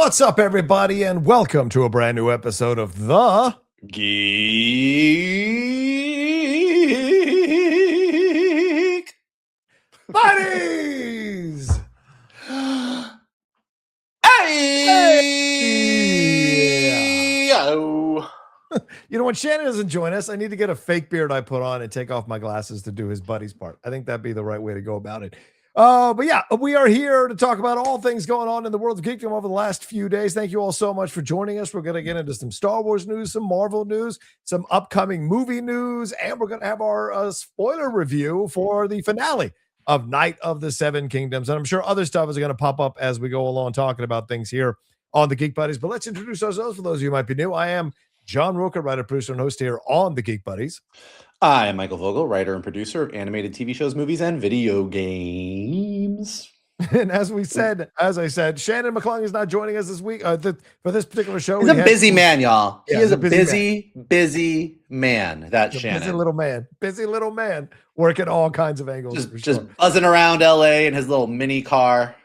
What's up, everybody, and welcome to a brand new episode of the Geek Buddies. Hey! Oh. You know, when Shannon doesn't join us, I need to get a fake beard I put on and take off my glasses to do his buddies part. I think that'd be the right way to go about it. But yeah, we are here to talk about all things going on in the world of geekdom over the last few days. Thank you all so much for joining us. We're going to get into some Star Wars news, some Marvel news, some upcoming movie news, and we're going to have our spoiler review for the finale of Night of the Seven Kingdoms. And I'm sure other stuff is going to pop up as we go along talking about things here on the Geek Buddies. But let's introduce ourselves for those of you who might be new. I am John Rocha, writer, producer, and host here on the Geek Buddies. I am Michael Vogel, writer and producer of animated TV shows, movies, and video games. And as I said, Shannon McClung is not joining us this week for this particular show. He's a busy man, y'all. Yeah, he is a busy man. That Shannon. Busy little man, working all kinds of angles. Just buzzing around LA in his little mini car.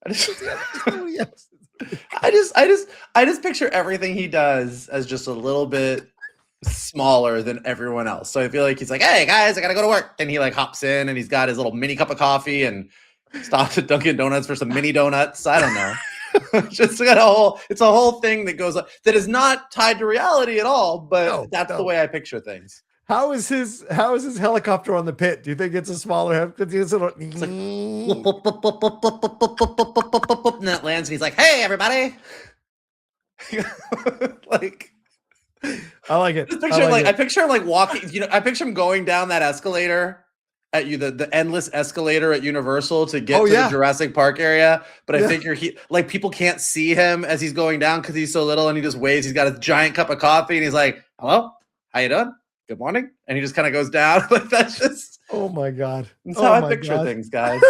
I just picture everything he does as just a little bit smaller than everyone else. So I feel like he's like, hey guys, I gotta go to work. And he like hops in and he's got his little mini cup of coffee and stops at Dunkin' Donuts for some mini donuts. I don't know. Just got it's a whole thing that goes on that is not tied to reality at all, but that's the way I picture things. How is his helicopter on the pit? Do you think it's a smaller helicopter? It's like, and then it lands and he's like, hey everybody. Like, I like it. I picture him like walking, I picture him going down that escalator at the endless escalator at Universal to get to the Jurassic Park area. But I figure people can't see him as he's going down because he's so little and he just waves. He's got a giant cup of coffee and he's like, hello, how you doing? Good morning. And he just kind of goes down. Like that's just, oh my God. That's how I picture things, guys.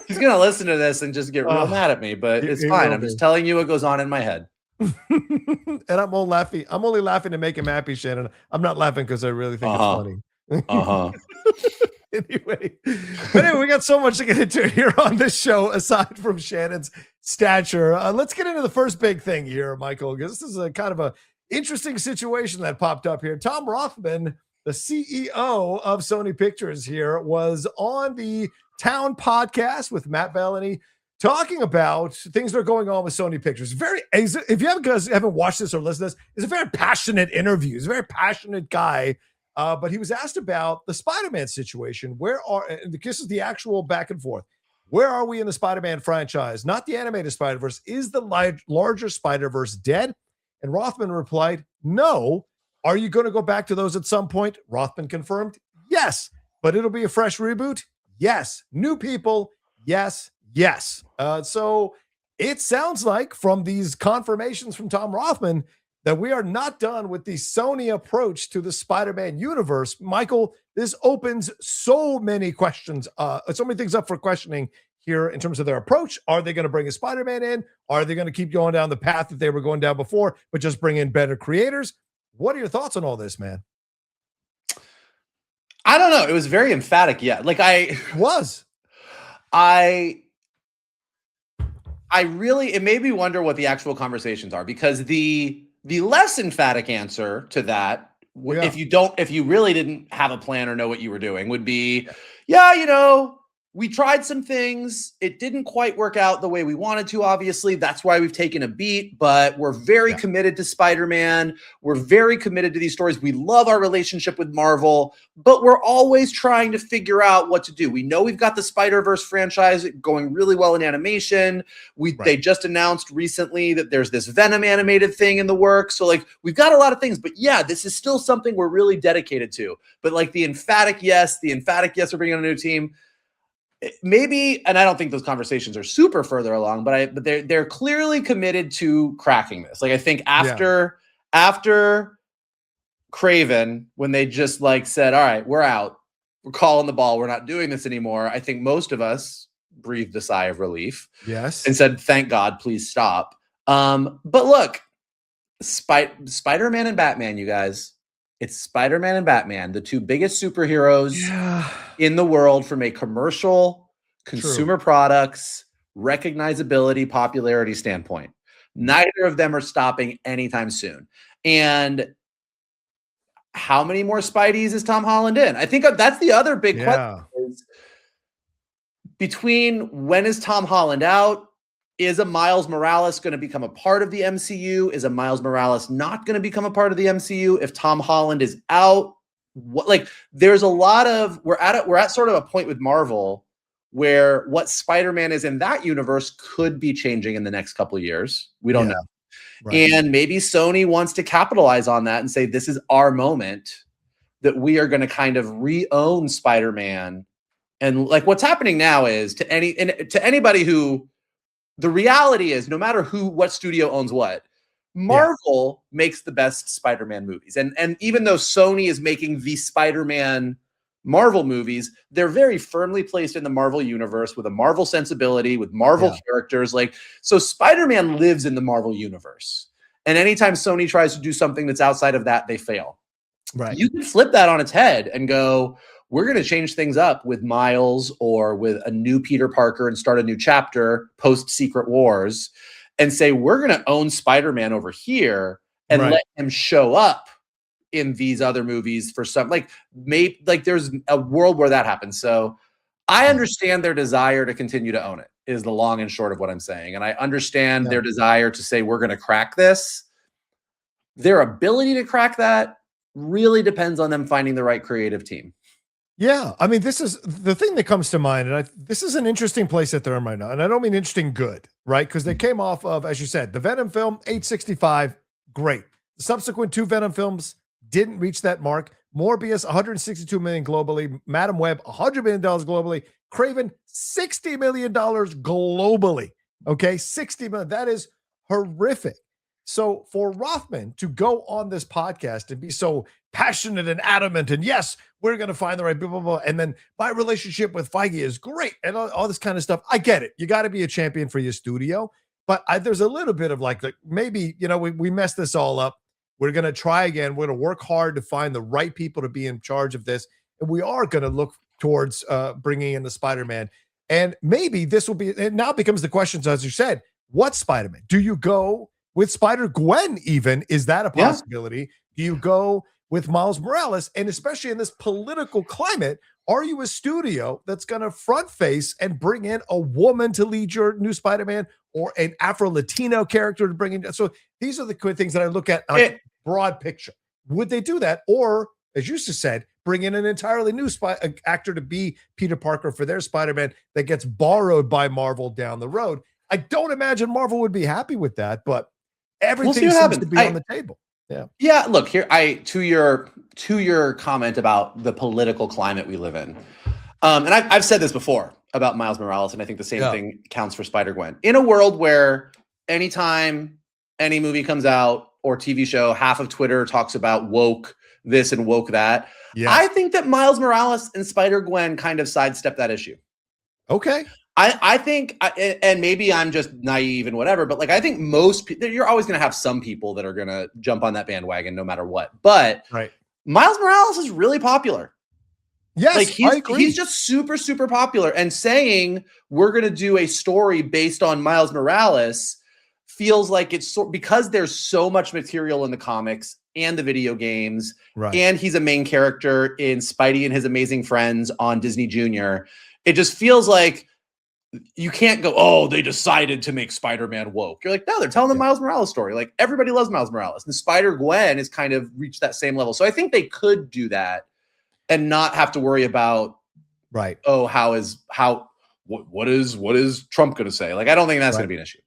He's going to listen to this and just get real mad at me, but it's fine. I'm just telling you what goes on in my head. And I'm only laughing to make him happy, Shannon. I'm not laughing because I really think it's funny. Anyway, we got so much to get into here on this show aside from Shannon's stature. Let's get into the first big thing here, Michael, because this is a kind of a interesting situation that popped up here. Tom Rothman, the CEO of Sony Pictures here, was on the Town podcast with Matt Bellany talking about things that are going on with Sony Pictures. If you haven't watched this or listened to this, it's a very passionate interview. He's a very passionate guy. But he was asked about the Spider-Man situation. This is the actual back and forth. Where are we in the Spider-Man franchise? Not the animated Spider-Verse. Is the larger Spider-Verse dead? And Rothman replied, no. Are you going to go back to those at some point? Rothman confirmed, yes. But it'll be a fresh reboot? Yes. New people? Yes. So it sounds like from these confirmations from Tom Rothman that we are not done with the Sony approach to the Spider-Man universe. Michael, this opens so many questions, so many things up for questioning here in terms of their approach. Are they going to bring a Spider-Man in? Are they going to keep going down the path that they were going down before, but just bring in better creators? What are your thoughts on all this, man? I don't know. It was very emphatic. Yeah. It made me wonder what the actual conversations are, because the less emphatic answer to that, if you really didn't have a plan or know what you were doing, would be, we tried some things. It didn't quite work out the way we wanted to, obviously. That's why we've taken a beat, but we're very committed to Spider-Man. We're very committed to these stories. We love our relationship with Marvel, but we're always trying to figure out what to do. We know we've got the Spider-Verse franchise going really well in animation. They just announced recently that there's this Venom animated thing in the works. So we've got a lot of things, but this is still something we're really dedicated to. But the emphatic yes, we're bringing on a new team. Maybe, and I don't think those conversations are super further along, but they're clearly committed to cracking this. I think after Craven, when they just said, all right, we're out, we're calling the ball, we're not doing this anymore, I think most of us breathed a sigh of relief. Yes. And said, thank God, please stop. But look, Spider-Man and Batman, you guys. It's Spider-Man and Batman, the two biggest superheroes in the world from a commercial, consumer products, recognizability, popularity standpoint. Neither of them are stopping anytime soon. And how many more Spideys is Tom Holland in? I think that's the other big question is, between when is Tom Holland out? Is a Miles Morales going to become a part of the MCU? Is a Miles Morales not going to become a part of the MCU? If Tom Holland is out, there's a lot of, we're at sort of a point with Marvel where what Spider-Man is in that universe could be changing in the next couple of years. We don't know. Right. And maybe Sony wants to capitalize on that and say, this is our moment that we are going to kind of re-own Spider-Man. And like what's happening now is to anybody who, the reality is no matter what studio owns what, Marvel makes the best Spider-Man movies. And even though Sony is making the Spider-Man Marvel movies, they're very firmly placed in the Marvel universe with a Marvel sensibility, with Marvel characters. So Spider-Man lives in the Marvel universe. And anytime Sony tries to do something that's outside of that, they fail. Right. You can flip that on its head and go, we're going to change things up with Miles or with a new Peter Parker and start a new chapter post Secret Wars and say, we're going to own Spider-Man over here and let him show up in these other movies for some, there's a world where that happens. So I understand their desire to continue to own it is the long and short of what I'm saying. And I understand their desire to say, we're going to crack this. Their ability to crack that really depends on them finding the right creative team. Yeah. I mean, this is the thing that comes to mind. And this is an interesting place that they're in right now. And I don't mean interesting good, right? Because they came off of, as you said, the Venom film, 865, great. The subsequent 2 Venom films didn't reach that mark. Morbius, 162 million globally. Madam Web, $100 million globally. Craven, $60 million globally. Okay, 60 million. That is horrific. So for Rothman to go on this podcast and be so passionate and adamant, and yes, we're going to find the right people, and then my relationship with Feige is great, and all this kind of stuff. I get it. You got to be a champion for your studio, but there's a little bit of maybe, we messed this all up. We're going to try again. We're going to work hard to find the right people to be in charge of this. And we are going to look towards bringing in the Spider-Man. And maybe this will be, it now becomes the question, as you said, what Spider-Man? Do you go with Spider-Gwen even? Is that a possibility? Do you go with Miles Morales? And especially in this political climate, are you a studio that's going to front face and bring in a woman to lead your new Spider-Man or an Afro-Latino character to bring in? So these are the quick things that I look at broad picture. Would they do that? Or, as you just said, bring in an entirely new actor to be Peter Parker for their Spider-Man that gets borrowed by Marvel down the road? I don't imagine Marvel would be happy with that, but everything seems to be on the table. Yeah. Look here. To your comment about the political climate we live in, and I've said this before about Miles Morales, and I think the same thing counts for Spider-Gwen. In a world where anytime any movie comes out or TV show, half of Twitter talks about woke this and woke that. Yeah. I think that Miles Morales and Spider-Gwen kind of sidestep that issue. Okay. I think, and maybe I'm just naive and whatever, but I think most people, you're always going to have some people that are going to jump on that bandwagon no matter what. But Miles Morales is really popular. Yes, I agree. He's just super, super popular. And saying we're going to do a story based on Miles Morales feels like it's because there's so much material in the comics and the video games, and he's a main character in Spidey and His Amazing Friends on Disney Junior. It just feels like you can't go, oh, they decided to make Spider-Man woke. You're like, no, they're telling the Miles Morales story. Everybody loves Miles Morales. And Spider-Gwen has kind of reached that same level. So I think they could do that and not have to worry about, oh, what is Trump going to say? I don't think that's going to be an issue.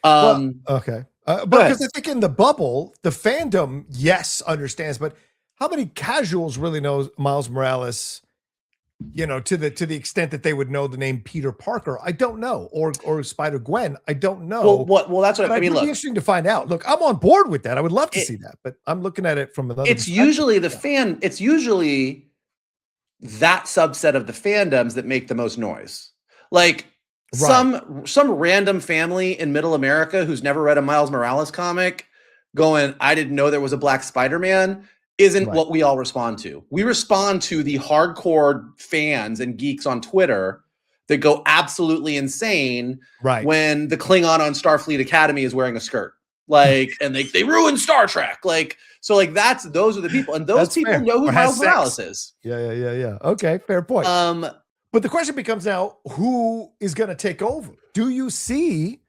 Okay. Because I think in the bubble, the fandom, yes, understands, but how many casuals really know Miles Morales, to the extent that they would know the name Peter Parker? I don't know. Or Spider-Gwen, I don't know. Well, that's what I mean. Look, it'd be interesting to find out. Look, I'm on board with that. I would love to see that, but I'm looking at it from another It's usually it's usually that subset of the fandoms that make the most noise. Some random family in middle America who's never read a Miles Morales comic going, I didn't know there was a black Spider-Man, isn't what we all respond to. We respond to the hardcore fans and geeks on Twitter that go absolutely insane right when the Klingon on Starfleet Academy is wearing a skirt. Like, and they ruin Star Trek. Like, so like those are the people, and those people know who Miles Morales is. Yeah. Okay, fair point. But the question becomes now, who is going to take over? Do you see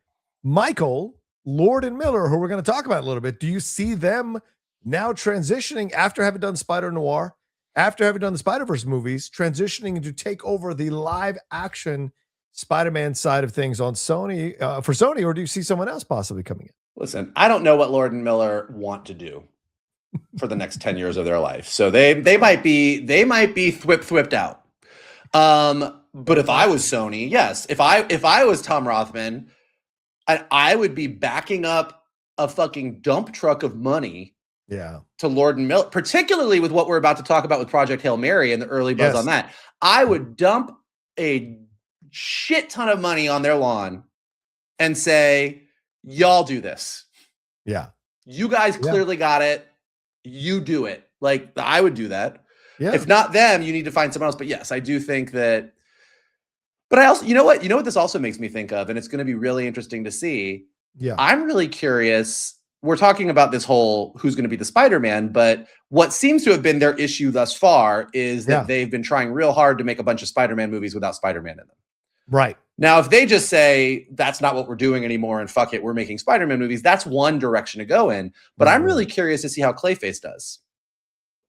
Michael, Lord, and Miller, who we're going to talk about a little bit? Do you see them now transitioning after having done Spider Noir, after having done the Spider-Verse movies, transitioning to take over the live action Spider-Man side of things on Sony for Sony, or do you see someone else possibly coming in? Listen, I don't know what Lord and Miller want to do for the next 10 years of their life. So they might be thwipped out. But if I was Sony, yes, if I was Tom Rothman, I would be backing up a fucking dump truck of money to Lord and Miller, particularly with what we're about to talk about with Project Hail Mary and the early buzz on that. I would dump a shit ton of money on their lawn and say, y'all do this. Yeah. You guys clearly got it. You do it. Like, I would do that. Yeah. If not them, you need to find someone else. But yes, I do think that. But I also, you know what this also makes me think of, and it's going to be really interesting to see. Yeah. I'm really curious. We're talking about this whole who's going to be the Spider-Man, but what seems to have been their issue thus far is that they've been trying real hard to make a bunch of Spider-Man movies without Spider-Man in them. Right. Now, if they just say that's not what we're doing anymore and fuck it, we're making Spider-Man movies, that's one direction to go in. But I'm really curious to see how Clayface does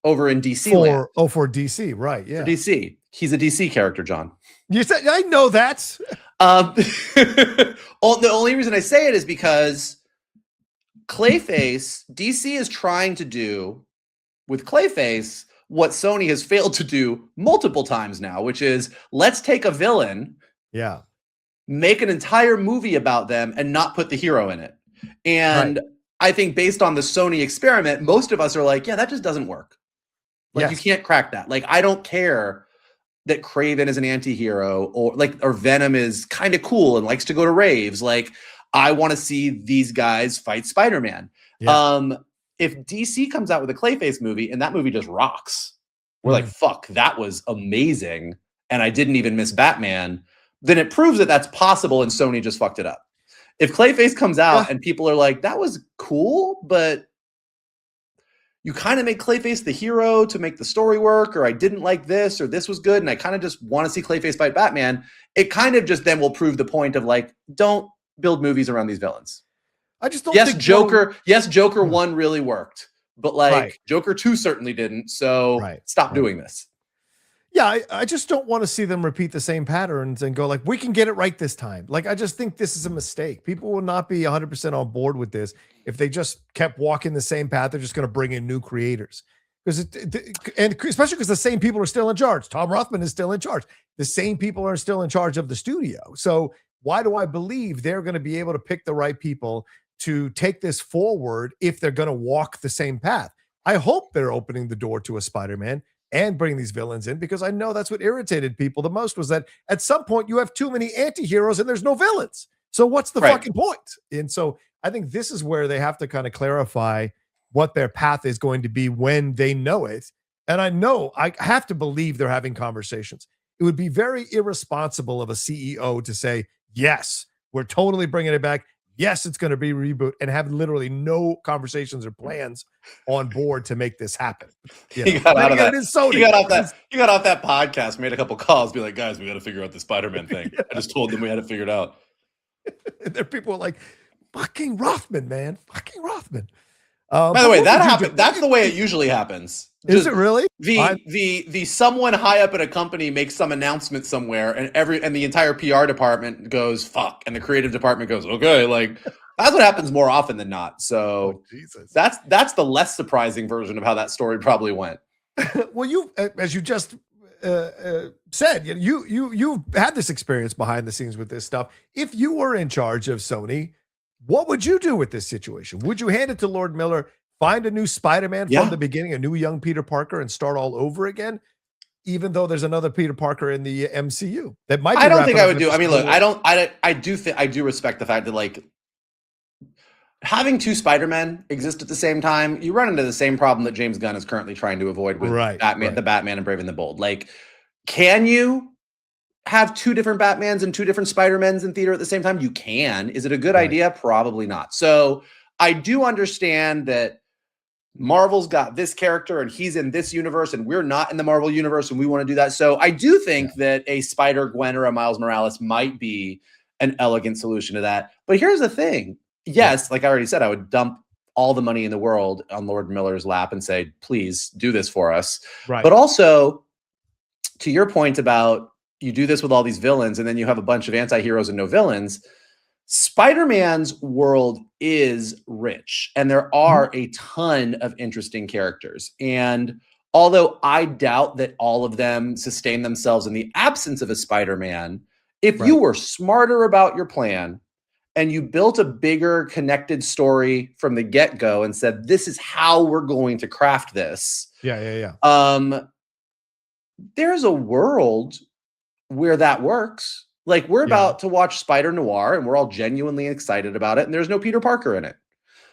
over in DC land. For DC, right? Yeah, for DC. He's a DC character, John. You said I know that. The only reason I say it is because Clayface, DC is trying to do with Clayface what Sony has failed to do multiple times now, which is let's take a villain. Yeah. Make an entire movie about them and not put the hero in it. And I think based on the Sony experiment, most of us are like, yeah, that just doesn't work. Like you can't crack that. Like, I don't care that Kraven is an anti-hero or Venom is kind of cool and likes to go to raves. Like, I want to see these guys fight Spider-Man. Yeah. If DC comes out with a Clayface movie and that movie just rocks, we're like, fuck, that was amazing. And I didn't even miss Batman. Then it proves that that's possible and Sony just fucked it up. If Clayface comes out and people are like, that was cool, but you kind of make Clayface the hero to make the story work, or I didn't like this, or this was good, and I kind of just want to see Clayface fight Batman, it kind of just then will prove the point of like, don't build movies around these villains. I just don't think Joker 1 really worked, but like Joker 2 certainly didn't, so stop doing this. Yeah, I just don't want to see them repeat the same patterns and go like, we can get it right this time. Like, I just think this is a mistake. People will not be 100% on board with this if they just kept walking the same path. They're just going to bring in new creators. And especially because the same people are still in charge. Tom Rothman is still in charge. The same people are still in charge of the studio. So why do I believe they're going to be able to pick the right people to take this forward if they're going to walk the same path? I hope they're opening the door to a Spider-Man and bring these villains in, because I know that's what irritated people the most, was that at some point you have too many anti-heroes and there's no villains. So what's the fucking point? And so I think this is where they have to kind of clarify what their path is going to be when they know it. And I have to believe they're having conversations. It would be very irresponsible of a CEO to say, yes, we're totally bringing it back. Yes, it's going to be Reboot, and have literally no conversations or plans on board to make this happen. You got out of that. You got off that podcast, made a couple calls, be like, guys, we got to figure out the Spider-Man thing. I just told them we had to figure it out. And there are people like, fucking Rothman, man, fucking Rothman. By the way, that happened. That's the way it usually happens. Is it really? The someone high up at a company makes some announcement somewhere, and the entire PR department goes fuck, and the creative department goes okay. Like, that's what happens more often than not. So that's the less surprising version of how that story probably went. Well, you, as you just said, you've had this experience behind the scenes with this stuff. If you were in charge of Sony, what would you do with this situation? Would you hand it to Lord Miller, find a new Spider-Man from the beginning, a new young Peter Parker, and start all over again? Even though there's another Peter Parker in the MCU, that might. I don't think I would do. I mean, look, I do respect the fact that, like, having two Spider-Men exist at the same time, you run into the same problem that James Gunn is currently trying to avoid with Batman, the Batman and Brave and the Bold. Like, can you have two different Batmans and two different Spider-Mans in theater at the same time? You can. Is it a good idea? Probably not. So I do understand that Marvel's got this character and he's in this universe and we're not in the Marvel universe and we want to do that. So I do think that a Spider-Gwen or a Miles Morales might be an elegant solution to that. But here's the thing. Yes, like I already said, I would dump all the money in the world on Lord Miller's lap and say, please do this for us. But also, to your point about you do this with all these villains and then you have a bunch of anti-heroes and no villains, Spider-Man's world is rich and there are a ton of interesting characters. And although I doubt that all of them sustain themselves in the absence of a Spider-Man, if you were smarter about your plan and you built a bigger connected story from the get-go and said, this is how we're going to craft this. There's a world where that works. Like we're about to watch Spider Noir and we're all genuinely excited about it. And there's no Peter Parker in it.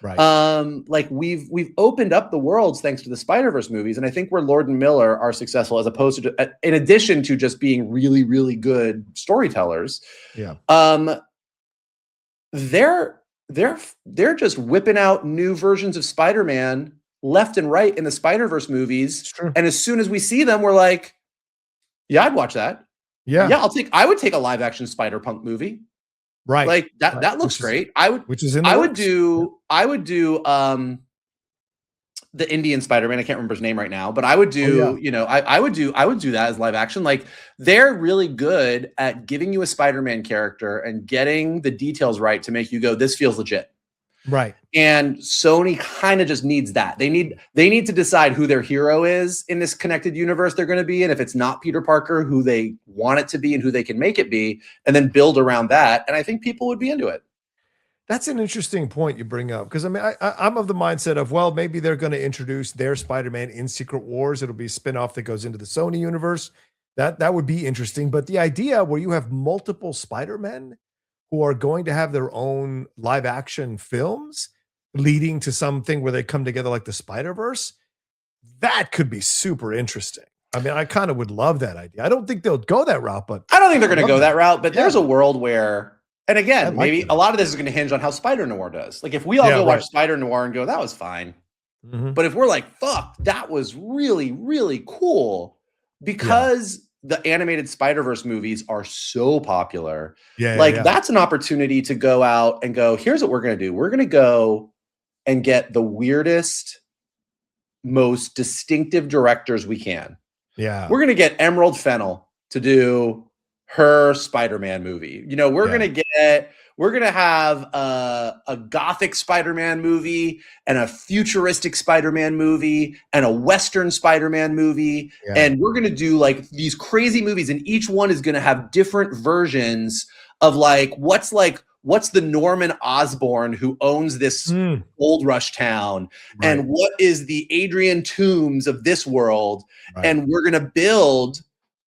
Like we've opened up the worlds thanks to the Spider-Verse movies. And I think where Lord and Miller are successful, as opposed to, in addition to just being really, really good storytellers, they're just whipping out new versions of Spider-Man left and right in the Spider-Verse movies. And as soon as we see them, we're like, yeah, I'd watch that. I would take a live action Spider-Punk movie. Like that looks great. I would do the Indian Spider-Man. I can't remember his name right now, but I would do, I would do that as live action. Like they're really good at giving you a Spider-Man character and getting the details right to make you go, this feels legit. And Sony kind of just needs that. They need to decide who their hero is in this connected universe they're going to be in. If it's not Peter Parker, who they want it to be and who they can make it be, and then build around that. And I think people would be into it. That's an interesting point you bring up. Because I mean, I'm of the mindset of, well, maybe they're going to introduce their Spider-Man in Secret Wars. It'll be a spinoff that goes into the Sony universe. That would be interesting. But the idea where you have multiple Spider-Men who are going to have their own live action films leading to something where they come together like the Spider-Verse, that could be super interesting. I mean, I kind of would love that idea. I don't think they'll go that route, but I don't think they're going to go that route, but there's a world where, and again, maybe a lot of this is going to hinge on how Spider Noir does. Like if we all go watch Spider Noir and go, that was fine. But if we're like, fuck, that was really, really cool because the animated Spider-Verse movies are so popular. That's an opportunity to go out and go, here's what we're going to do. We're going to go and get the weirdest, most distinctive directors we can. We're going to get Emerald Fennell to do her Spider-Man movie. You know, we're going to have a gothic Spider-Man movie and a futuristic Spider-Man movie and a Western Spider-Man movie. And we're going to do like these crazy movies. And each one is going to have different versions of what's the Norman Osborn who owns this Gold Rush town and what is the Adrian Toomes of this world. And we're going to build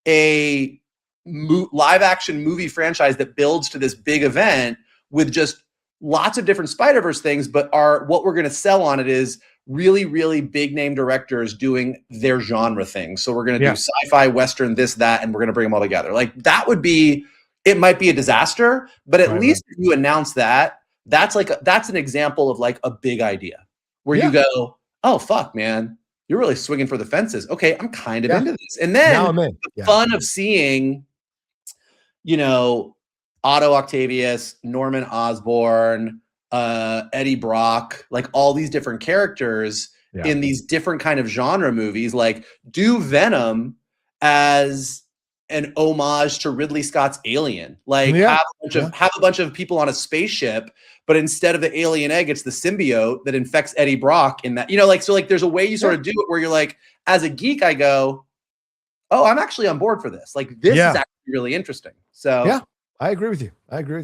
a live action movie franchise that builds to this big event with just lots of different Spider-Verse things, but what we're going to sell on it is really, really big name directors doing their genre things. So we're going to do sci-fi, Western, this, that, and we're going to bring them all together. Like that would be, it might be a disaster, but at least if you announce that, that's an example of like a big idea where you go, oh fuck, man, you're really swinging for the fences. Okay, I'm kind of into this. And then the fun of seeing, you know, Otto Octavius, Norman Osborn, Eddie Brock, like all these different characters in these different kind of genre movies, like do Venom as an homage to Ridley Scott's Alien, like have a bunch of people on a spaceship, but instead of the alien egg, it's the symbiote that infects Eddie Brock in that, you know, like, so like there's a way you sort of do it where you're like, as a geek, I go, oh, I'm actually on board for this. Like this is actually really interesting. So yeah, I agree with you.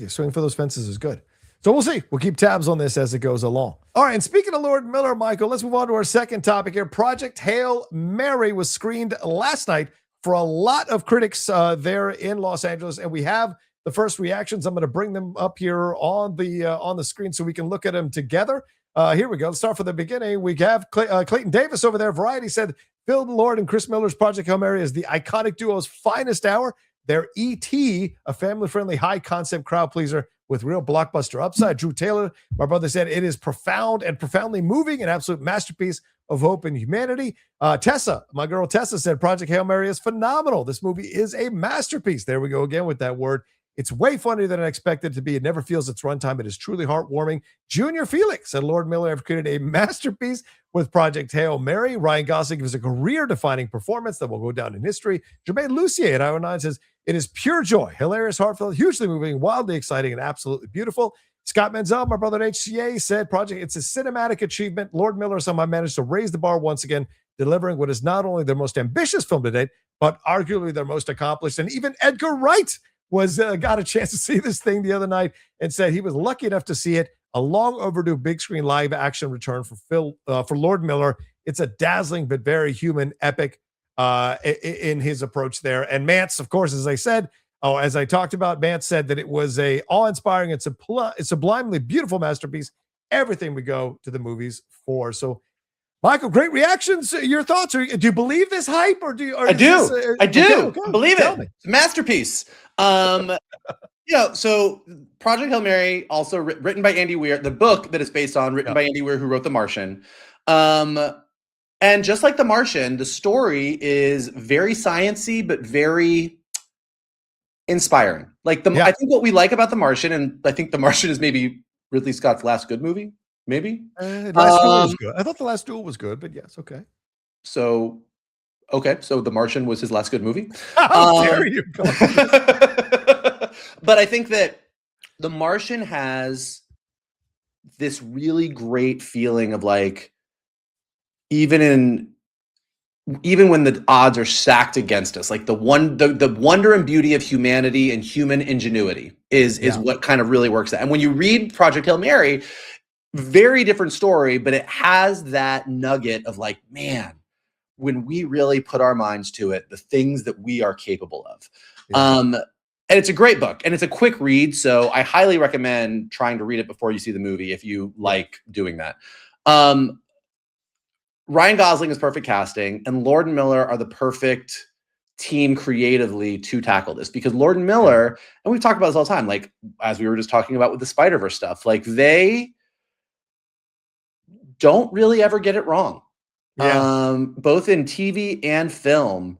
Swinging for those fences is good. So we'll see. We'll keep tabs on this as it goes along. All right. And speaking of Lord Miller, Michael, let's move on to our second topic here. Project Hail Mary was screened last night for a lot of critics there in Los Angeles. And we have the first reactions. I'm going to bring them up here on the screen so we can look at them together. Here we go. Let's start from the beginning. We have Clayton Davis over there. Variety said Phil Lord and Chris Miller's Project Hail Mary is the iconic duo's finest hour. their E.T., a family-friendly, high-concept crowd pleaser with real blockbuster upside. Drew Taylor, my brother, said it is profound and profoundly moving, an absolute masterpiece of hope and humanity. Tessa, my girl Tessa, said Project Hail Mary is phenomenal. This movie is a masterpiece. There we go again with that word. It's way funnier than I expected it to be. It never feels its runtime. It is truly heartwarming. Junior Felix and Lord Miller have created a masterpiece with Project Hail Mary. Ryan Gosling gives a career-defining performance that will go down in history. Jermaine Lucier at Hour 9 says, it is pure joy, hilarious, heartfelt, hugely moving, wildly exciting, and absolutely beautiful. Scott Menzel, my brother at HCA, said Project, it's a cinematic achievement. Lord Miller somehow managed to raise the bar once again, delivering what is not only their most ambitious film to date, but arguably their most accomplished. And even Edgar Wright was got a chance to see this thing the other night and said he was lucky enough to see it. A long overdue big screen live action return for Lord Miller. It's a dazzling but very human epic in his approach there. And Mance, of course, as I said, as I talked about, Mance said that it was a awe-inspiring, it's a sublimely beautiful masterpiece. Everything we go to the movies for. So, Michael, great reactions. Your thoughts? Do you believe this hype, or do you? Or I do. I do. Okay. Believe it. It's a masterpiece. So Project Hail Mary, also written by Andy Weir, the book that it's based on, written by Andy Weir, who wrote The Martian. And just like The Martian, the story is very sciencey, but very inspiring. Like I think what we like about The Martian, and I think The Martian is maybe Ridley Scott's last good movie. Maybe Last Duel was good. I thought The Last Duel was good, but yes, okay. So The Martian was his last good movie. How dare you go? But I think that The Martian has this really great feeling of like, even when the odds are stacked against us, like the wonder and beauty of humanity and human ingenuity is what kind of really works. And when you read Project Hail Mary, very different story, but it has that nugget of like, man, when we really put our minds to it, the things that we are capable of. And it's a great book, and it's a quick read, so I highly recommend trying to read it before you see the movie if you like doing that. Ryan Gosling is perfect casting, and Lord and Miller are the perfect team creatively to tackle this, because Lord and Miller, and we've talked about this all the time, like as we were just talking about with the Spider-Verse stuff, like they don't really ever get it wrong. Both in TV and film.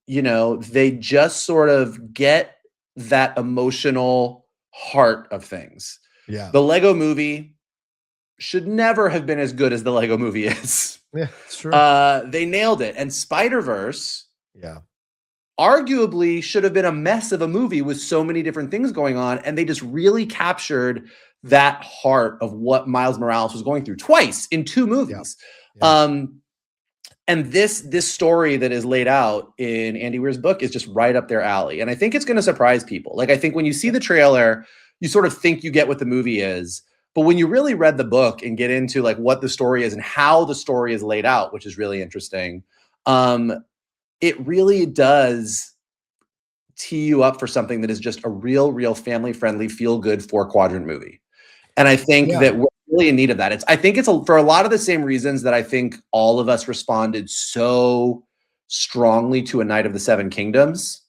They just sort of get that emotional heart of things. Yeah. The Lego movie should never have been as good as the Lego movie is. Yeah, it's true. They nailed it. And Spider-Verse, arguably should have been a mess of a movie with so many different things going on. And they just really captured that heart of what Miles Morales was going through twice in two movies. And this story that is laid out in Andy Weir's book is just right up their alley. And I think it's going to surprise people. Like, I think when you see the trailer, you sort of think you get what the movie is. But when you really read the book and get into like what the story is and how the story is laid out, which is really interesting, it really does tee you up for something that is just a real family-friendly, feel-good 4-quadrant movie. And I think that we're really in need of that. I think it's for a lot of the same reasons that I think all of us responded so strongly to A Night of the Seven Kingdoms.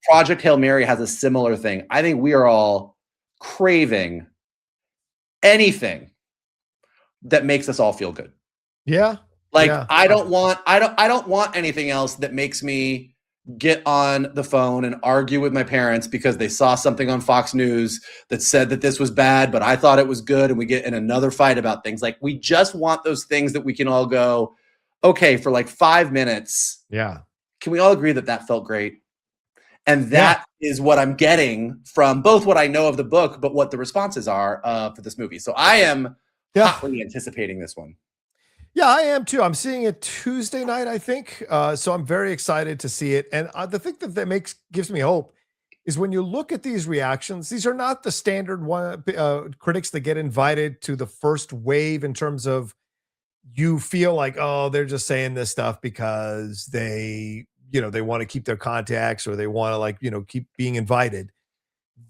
Project Hail Mary has a similar thing. I think we are all craving anything that makes us all feel good. I don't want anything else that makes me get on the phone and argue with my parents because they saw something on Fox News that said that this was bad, but I thought it was good, and we get in another fight about things. Like, we just want those things that we can all go, okay, for like 5 minutes. Can we all agree that that felt great? And that is what I'm getting from both what I know of the book, but what the responses are for this movie. So I am hotly anticipating this one. Yeah, I am too. I'm seeing it Tuesday night, I think. So I'm very excited to see it. And the thing that gives me hope is when you look at these reactions, these are not the standard critics that get invited to the first wave in terms of you feel like, oh, they're just saying this stuff because they want to keep their contacts, or they want to keep being invited.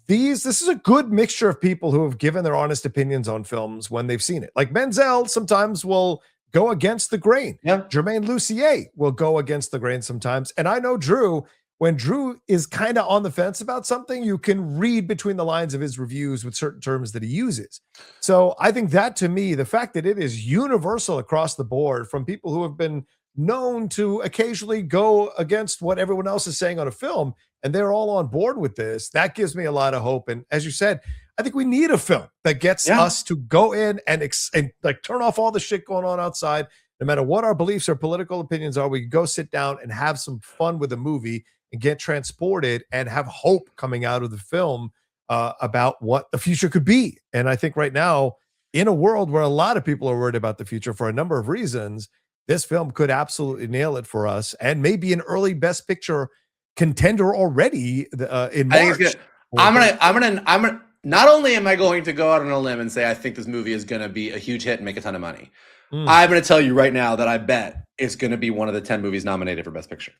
This is a good mixture of people who have given their honest opinions on films when they've seen it. Like Menzel sometimes will go against the grain. Jermaine Lucier will go against the grain sometimes. And I know Drew when Drew is kind of on the fence about something, you can read between the lines of his reviews with certain terms that he uses. So I think that, to me, the fact that it is universal across the board from people who have been known to occasionally go against what everyone else is saying on a film, and they're all on board with this, that gives me a lot of hope. And as you said, I think we need a film that gets us to go in and like turn off all the shit going on outside. No matter what our beliefs or political opinions are, we can go sit down and have some fun with a movie and get transported and have hope coming out of the film about what the future could be. And I think right now, in a world where a lot of people are worried about the future for a number of reasons, this film could absolutely nail it for us and maybe an early Best Picture contender already in March. I'm gonna. Not only am I going to go out on a limb and say I think this movie is going to be a huge hit and make a ton of money, I'm going to tell you right now that I bet it's going to be one of the 10 movies nominated for Best Picture.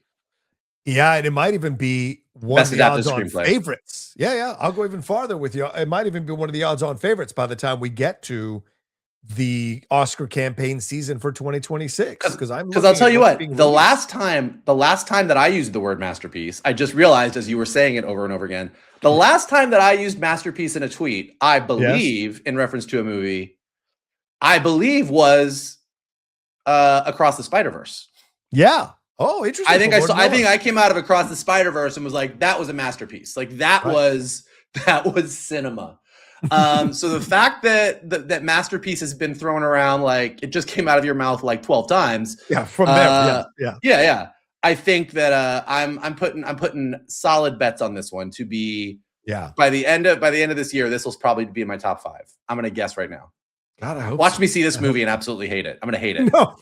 Yeah, and it might even be one of the odds-on favorites. Yeah, I'll go even farther with you. It might even be one of the odds-on favorites by the time we get to the Oscar campaign season for 2026. Because I'll tell you what, the last time that I used the word masterpiece, I just realized as you were saying it over and over again, the last time that I used masterpiece in a tweet, I believe in reference to a movie, I believe was Across the Spider-Verse. Yeah. Oh, interesting. I think I came out of Across the Spider-Verse and was like, that was a masterpiece. Like that was cinema. So the fact that masterpiece has been thrown around like it just came out of your mouth like 12 times. Yeah, from there. Yeah. I think that I'm putting solid bets on this one to be by the end of this year, this will probably be in my top 5. I'm gonna guess right now. God, I hope Watch me see this movie and absolutely hate it. I'm gonna hate it. No.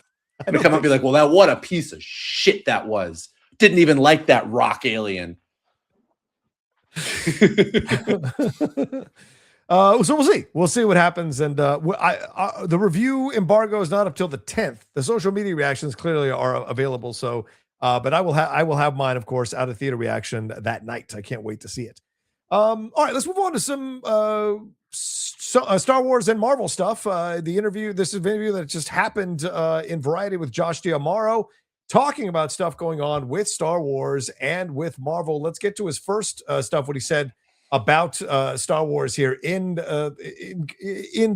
I'm gonna come up and be like, well, what a piece of shit that was. Didn't even like that rock alien. So we'll see. We'll see what happens. And the review embargo is not up till the 10th. The social media reactions clearly are available. So, but I will have mine, of course, out of theater reaction that night. I can't wait to see it. All right, let's move on to some Star Wars and Marvel stuff. This is an interview that just happened in Variety with Josh D'Amaro, talking about stuff going on with Star Wars and with Marvel. Let's get to his first stuff, what he said about Star Wars here in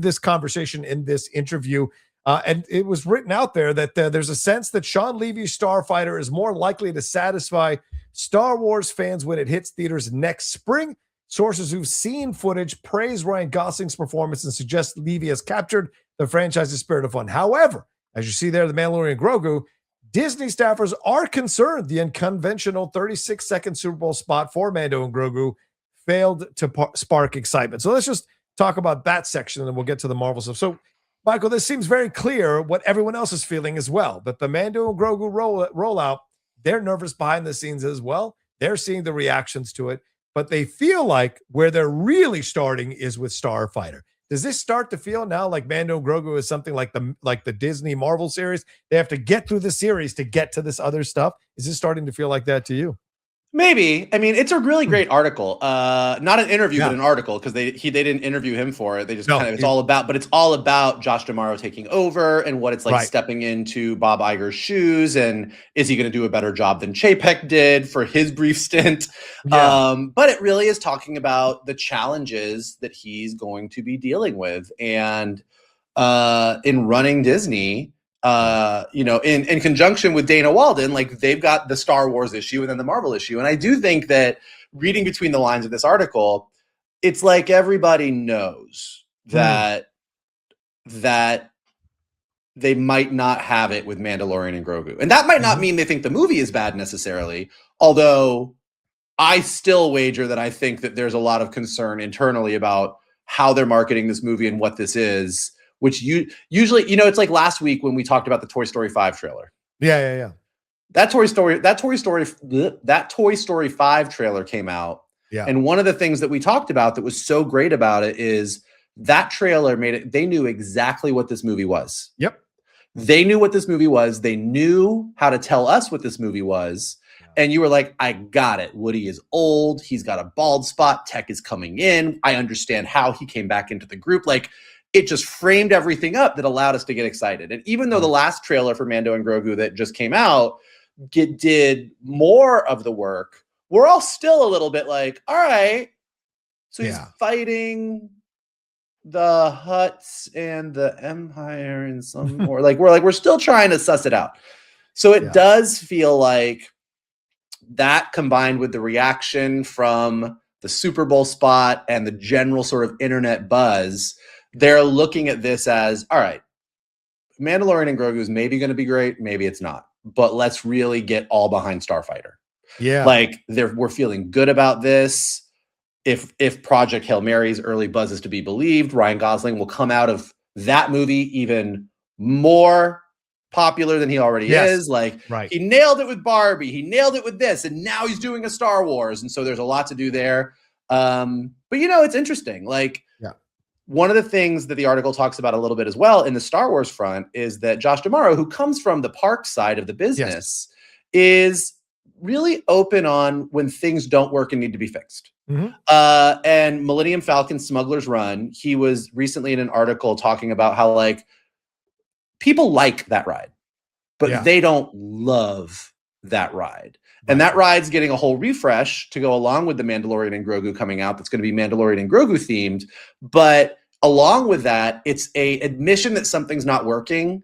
this conversation, in this interview. And it was written out there that there's a sense that Sean Levy's Starfighter is more likely to satisfy Star Wars fans when it hits theaters next spring. Sources who've seen footage praise Ryan Gosling's performance and suggest Levy has captured the franchise's spirit of fun. However, as you see there, the Mandalorian Grogu, Disney staffers are concerned the unconventional 36-second Super Bowl spot for Mando and Grogu failed to spark excitement. So let's just talk about that section and then we'll get to the Marvel stuff. So, Michael, this seems very clear what everyone else is feeling as well, that the Mando and Grogu rollout, they're nervous behind the scenes as well. They're seeing the reactions to it, but they feel like where they're really starting is with Starfighter. Does this start to feel now like Mando and Grogu is something like the Disney Marvel series? They have to get through the series to get to this other stuff. Is this starting to feel like that to you? Maybe. I mean, it's a really great article. Not an interview, but an article, because they didn't interview him for it. They just it's all about Josh D'Amaro taking over and what it's like stepping into Bob Iger's shoes, and is he going to do a better job than Chapek did for his brief stint? But it really is talking about the challenges that he's going to be dealing with, and in running Disney. In conjunction with Dana Walden, like they've got the Star Wars issue and then the Marvel issue. And I do think that reading between the lines of this article, it's like everybody knows that they might not have it with Mandalorian and Grogu. And that might not mean they think the movie is bad necessarily, although I still wager that I think that there's a lot of concern internally about how they're marketing this movie and what this is. Which usually, it's like last week when we talked about the Toy Story 5 trailer. Yeah. That Toy Story 5 trailer came out. Yeah. And one of the things that we talked about that was so great about it is that trailer they knew exactly what this movie was. Yep. They knew what this movie was. They knew how to tell us what this movie was. And you were like, I got it. Woody is old. He's got a bald spot. Tech is coming in. I understand how he came back into the group. Like, it just framed everything up that allowed us to get excited. And even though the last trailer for Mando and Grogu that just came out did more of the work we're all still a little bit like, all right, so he's Yeah. fighting the Huts and the Empire and some, or like we're still trying to suss it out. So it does feel like that, combined with the reaction from the Super Bowl spot and the general sort of internet buzz, they're looking at this as, all right, Mandalorian and Grogu is maybe going to be great, maybe it's not, but let's really get all behind Starfighter. Yeah. Like we're feeling good about this. If Project Hail Mary's early buzz is to be believed, Ryan Gosling will come out of that movie even more popular than he already is. Like, he nailed it with Barbie, he nailed it with this, and now he's doing a Star Wars, and so there's a lot to do there. But it's interesting. Like, one of the things that the article talks about a little bit as well in the Star Wars front is that Josh D'Amaro, who comes from the park side of the business, is really open on when things don't work and need to be fixed. And Millennium Falcon Smuggler's Run, he was recently in an article talking about how, like, people like that ride, but they don't love that ride. And that ride's getting a whole refresh to go along with the Mandalorian and Grogu coming out. That's going to be Mandalorian and Grogu themed. But along with that, it's a admission that something's not working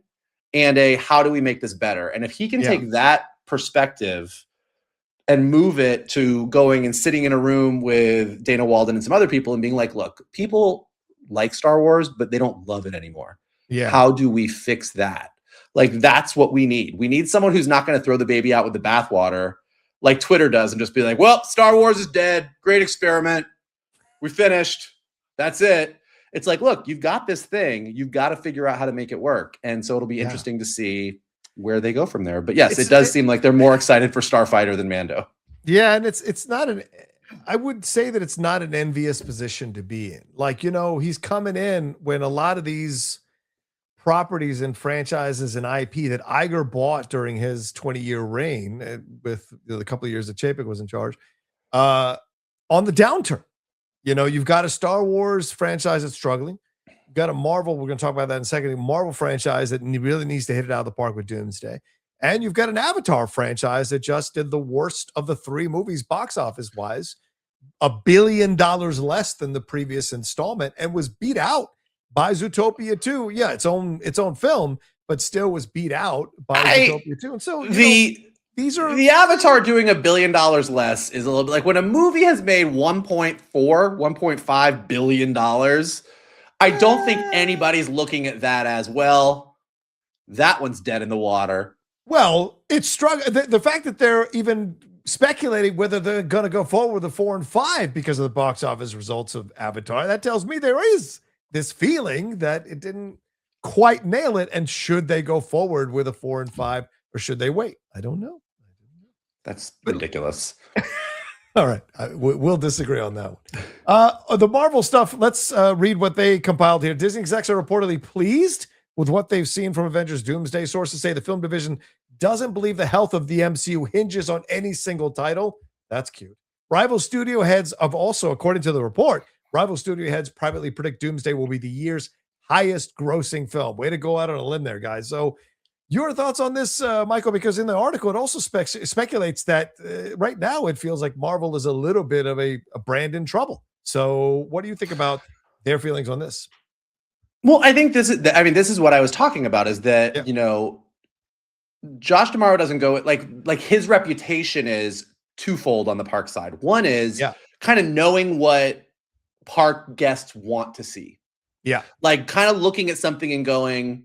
and a how do we make this better? And if he can take that perspective and move it to going and sitting in a room with Dana Walden and some other people and being like, look, people like Star Wars, but they don't love it anymore. How do we fix that? Like, that's what we need. We need someone who's not going to throw the baby out with the bathwater like Twitter does and just be like, well, Star Wars is dead. Great experiment. We finished. That's it. It's like, look, you've got this thing. You've got to figure out how to make it work. And so it'll be interesting to see where they go from there. But yes, it does seem like they're more excited for Starfighter than Mando. Yeah, and it's not I would say that it's not an envious position to be in. Like, he's coming in when a lot of these properties and franchises and IP that Iger bought during his 20-year reign with the couple of years that Chapek was in charge, on the downturn. You've got a Star Wars franchise that's struggling. You've got a Marvel, we're going to talk about that in a second, a Marvel franchise that really needs to hit it out of the park with Doomsday. And you've got an Avatar franchise that just did the worst of the three movies box office-wise, $1 billion less than the previous installment, and was beat out by Zootopia 2. Yeah, its own film, but still was beat out by Zootopia 2. And so these are the Avatar doing $1 billion less is a little bit like when a movie has made $1.5 billion. I don't think anybody's looking at that as, well, that one's dead in the water. Well, it's struggling. The fact that they're even speculating whether they're going to go forward with a 4 and 5 because of the box office results of Avatar, that tells me there is this feeling that it didn't quite nail it. And should they go forward with a 4 and 5, or should they wait? I don't know. That's ridiculous. All right. We'll disagree on that one. The Marvel stuff, let's read what they compiled here. Disney execs are reportedly pleased with what they've seen from Avengers Doomsday. Sources say the film division doesn't believe the health of the MCU hinges on any single title. That's cute. Rival studio heads have also, according to the report, rival studio heads privately predict Doomsday will be the year's highest grossing film. Way to go out on a limb there, guys. So your thoughts on this, Michael, because in the article, it also speculates that right now it feels like Marvel is a little bit of a brand in trouble. So what do you think about their feelings on this? Well, I think this is what I was talking about, is that, Josh D'Amaro doesn't go like his reputation is twofold on the park side. One is kind of knowing what park guests want to see. Yeah. Like kind of looking at something and going,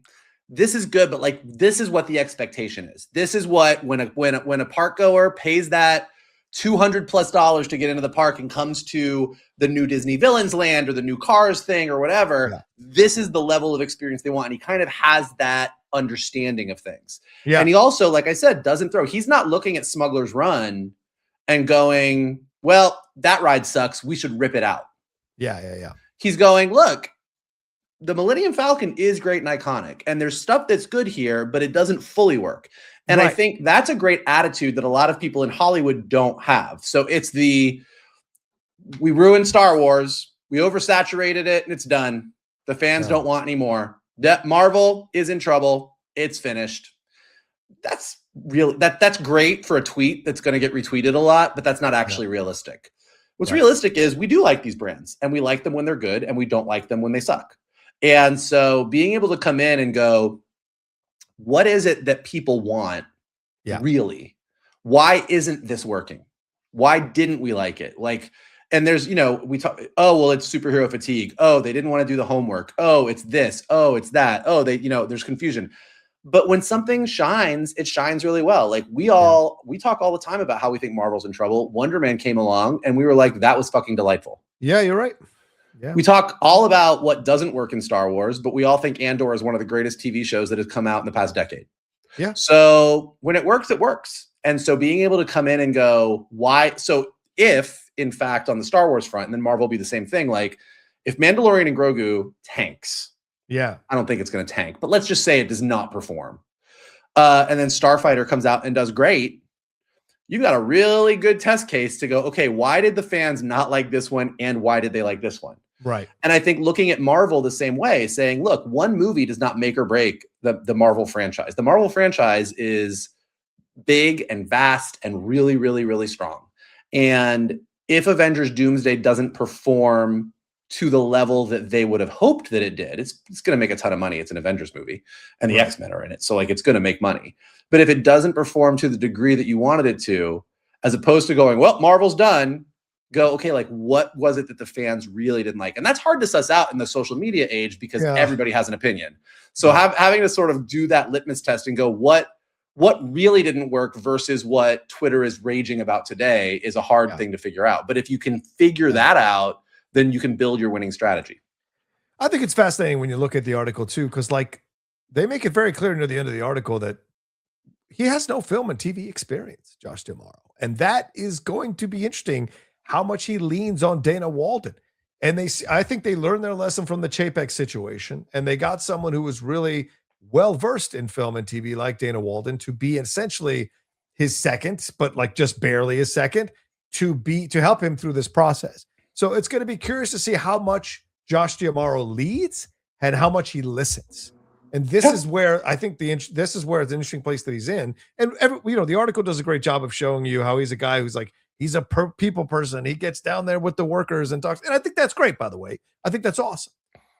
this is good, but like, this is what the expectation is. This is what, when a park goer pays that $200+ to get into the park and comes to the new Disney Villains Land or the new Cars thing or whatever, this is the level of experience they want. And he kind of has that understanding of things. Yeah. And he also, like I said, he's not looking at Smuggler's Run and going, well, that ride sucks, we should rip it out. Yeah. He's going, look, the Millennium Falcon is great and iconic, and there's stuff that's good here, but it doesn't fully work. And I think that's a great attitude that a lot of people in Hollywood don't have. So it's we ruined Star Wars, we oversaturated it, and it's done. The fans don't want any more. That Marvel is in trouble. It's finished. That's real. That's great for a tweet that's going to get retweeted a lot, but that's not actually realistic. What's realistic is we do like these brands, and we like them when they're good, and we don't like them when they suck. And so being able to come in and go, what is it that people want? Really? Why isn't this working? Why didn't we like it? Like, and there's, we talk, oh, well, it's superhero fatigue. Oh, they didn't want to do the homework. Oh, it's this. Oh, it's that. Oh, there's confusion. But when something shines, it shines really well. Like we talk all the time about how we think Marvel's in trouble. Wonder Man came along and we were like, that was fucking delightful. Yeah, you're right. Yeah. We talk all about what doesn't work in Star Wars, but we all think Andor is one of the greatest TV shows that has come out in the past decade. Yeah. So when it works, it works. And so being able to come in and go, why? So if, in fact, on the Star Wars front, and then Marvel will be the same thing, like if Mandalorian and Grogu tanks, I don't think it's going to tank, but let's just say it does not perform. And then Starfighter comes out and does great. You got a really good test case to go, okay, why did the fans not like this one? And why did they like this one? Right. And I think looking at Marvel the same way, saying, look, one movie does not make or break the Marvel franchise. The Marvel franchise is big and vast and really, really, really strong. And if Avengers Doomsday doesn't perform to the level that they would have hoped that it did, it's going to make a ton of money. It's an Avengers movie and the X-Men are in it. So like, it's going to make money. But if it doesn't perform to the degree that you wanted it to, as opposed to going, well, Marvel's done, go, okay, like what was it that the fans really didn't like? And that's hard to suss out in the social media age because everybody has an opinion. So having to sort of do that litmus test and go, what really didn't work versus what Twitter is raging about today is a hard thing to figure out. But if you can figure that out, then you can build your winning strategy. I think it's fascinating when you look at the article too, because like they make it very clear near the end of the article that he has no film and TV experience, Josh D'Amaro. And that is going to be interesting how much he leans on Dana Walden. And I think they learned their lesson from the Chapek situation, and they got someone who was really well-versed in film and TV like Dana Walden to be essentially his second, but like just barely his second, to help him through this process. So it's going to be curious to see how much Josh D'Amaro leads and how much he listens. And this is where I think this is where it's an interesting place that he's in. And the article does a great job of showing you how he's a guy who's like, he's a people person. He gets down there with the workers and talks. And I think that's great, by the way. I think that's awesome.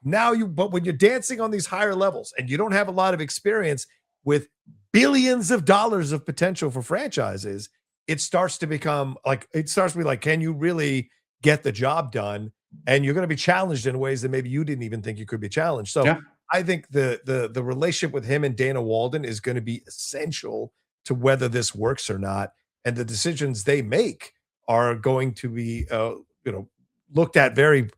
But when you're dancing on these higher levels and you don't have a lot of experience with billions of dollars of potential for franchises, it starts to be like, can you really get the job done? And you're going to be challenged in ways that maybe you didn't even think you could be challenged. So I think the relationship with him and Dana Walden is going to be essential to whether this works or not. And the decisions they make are going to be, looked at very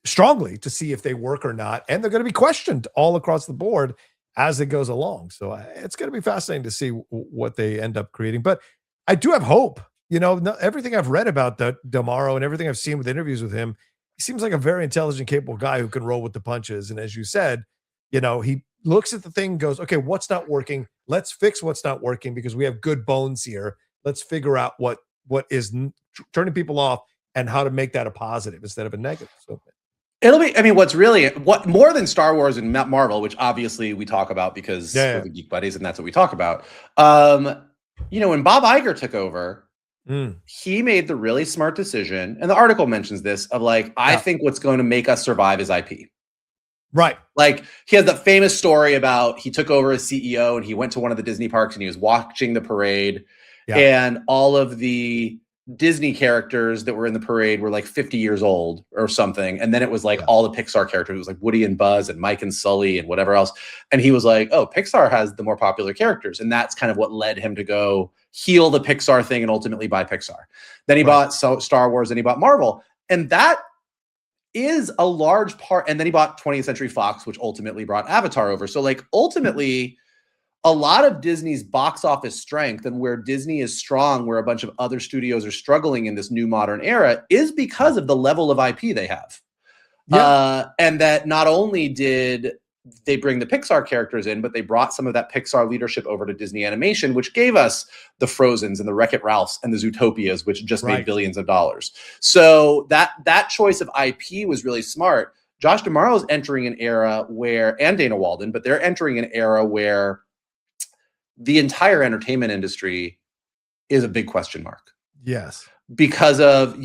strongly to see if they work or not. And they're going to be questioned all across the board as it goes along. So it's going to be fascinating to see what they end up creating. But I do have hope. Everything I've read about D'Amaro and everything I've seen with interviews with him, he seems like a very intelligent, capable guy who can roll with the punches. And as you said, he looks at the thing and goes, okay, what's not working? Let's fix what's not working because we have good bones here. Let's figure out what is turning people off and how to make that a positive instead of a negative. So it'll be, what more than Star Wars and Marvel, which obviously we talk about because we're the Geek Buddies and that's what we talk about. When Bob Iger took over, he made the really smart decision, and the article mentions this, of like, I think what's going to make us survive is IP. Right. Like he has that famous story about he took over as CEO and he went to one of the Disney parks and he was watching the parade and all of the Disney characters that were in the parade were like 50 years old or something. And then it was like all the Pixar characters. It was like Woody and Buzz and Mike and Sully and whatever else. And he was like, oh, Pixar has the more popular characters. And that's kind of what led him to go heal the Pixar thing and ultimately buy Pixar. Then he bought Star Wars and he bought Marvel. And that is a large part. And then he bought 20th Century Fox, which ultimately brought Avatar over. So like ultimately a lot of Disney's box office strength and where Disney is strong, where a bunch of other studios are struggling in this new modern era, is because of the level of IP they have. And that not only did they bring the Pixar characters in, but they brought some of that Pixar leadership over to Disney Animation, which gave us the Frozens and the Wreck-It Ralphs and the Zootopias, which just made billions of dollars. So that choice of IP was really smart. Josh D'Amaro is entering an era where, and Dana Walden, but they're entering an era where the entire entertainment industry is a big question mark. Yes. Because of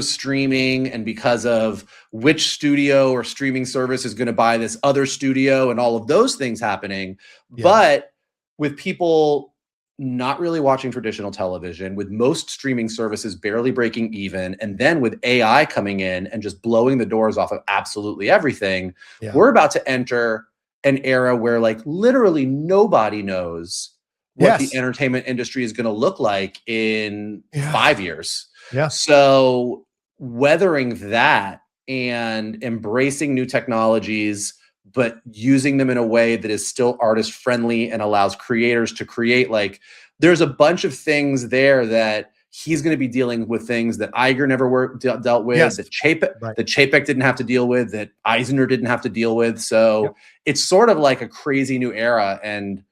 streaming and because of which studio or streaming service is going to buy this other studio and all of those things happening. Yeah. But with people not really watching traditional television, with most streaming services barely breaking even, and then with AI coming in and just blowing the doors off of absolutely everything, we're about to enter an era where like literally nobody knows what the entertainment industry is going to look like in 5 years. Yeah. So weathering that and embracing new technologies, but using them in a way that is still artist friendly and allows creators to create, like there's a bunch of things there that he's going to be dealing with, things that Iger never dealt with, that Chapek didn't have to deal with, that Eisner didn't have to deal with. So it's sort of like a crazy new era, and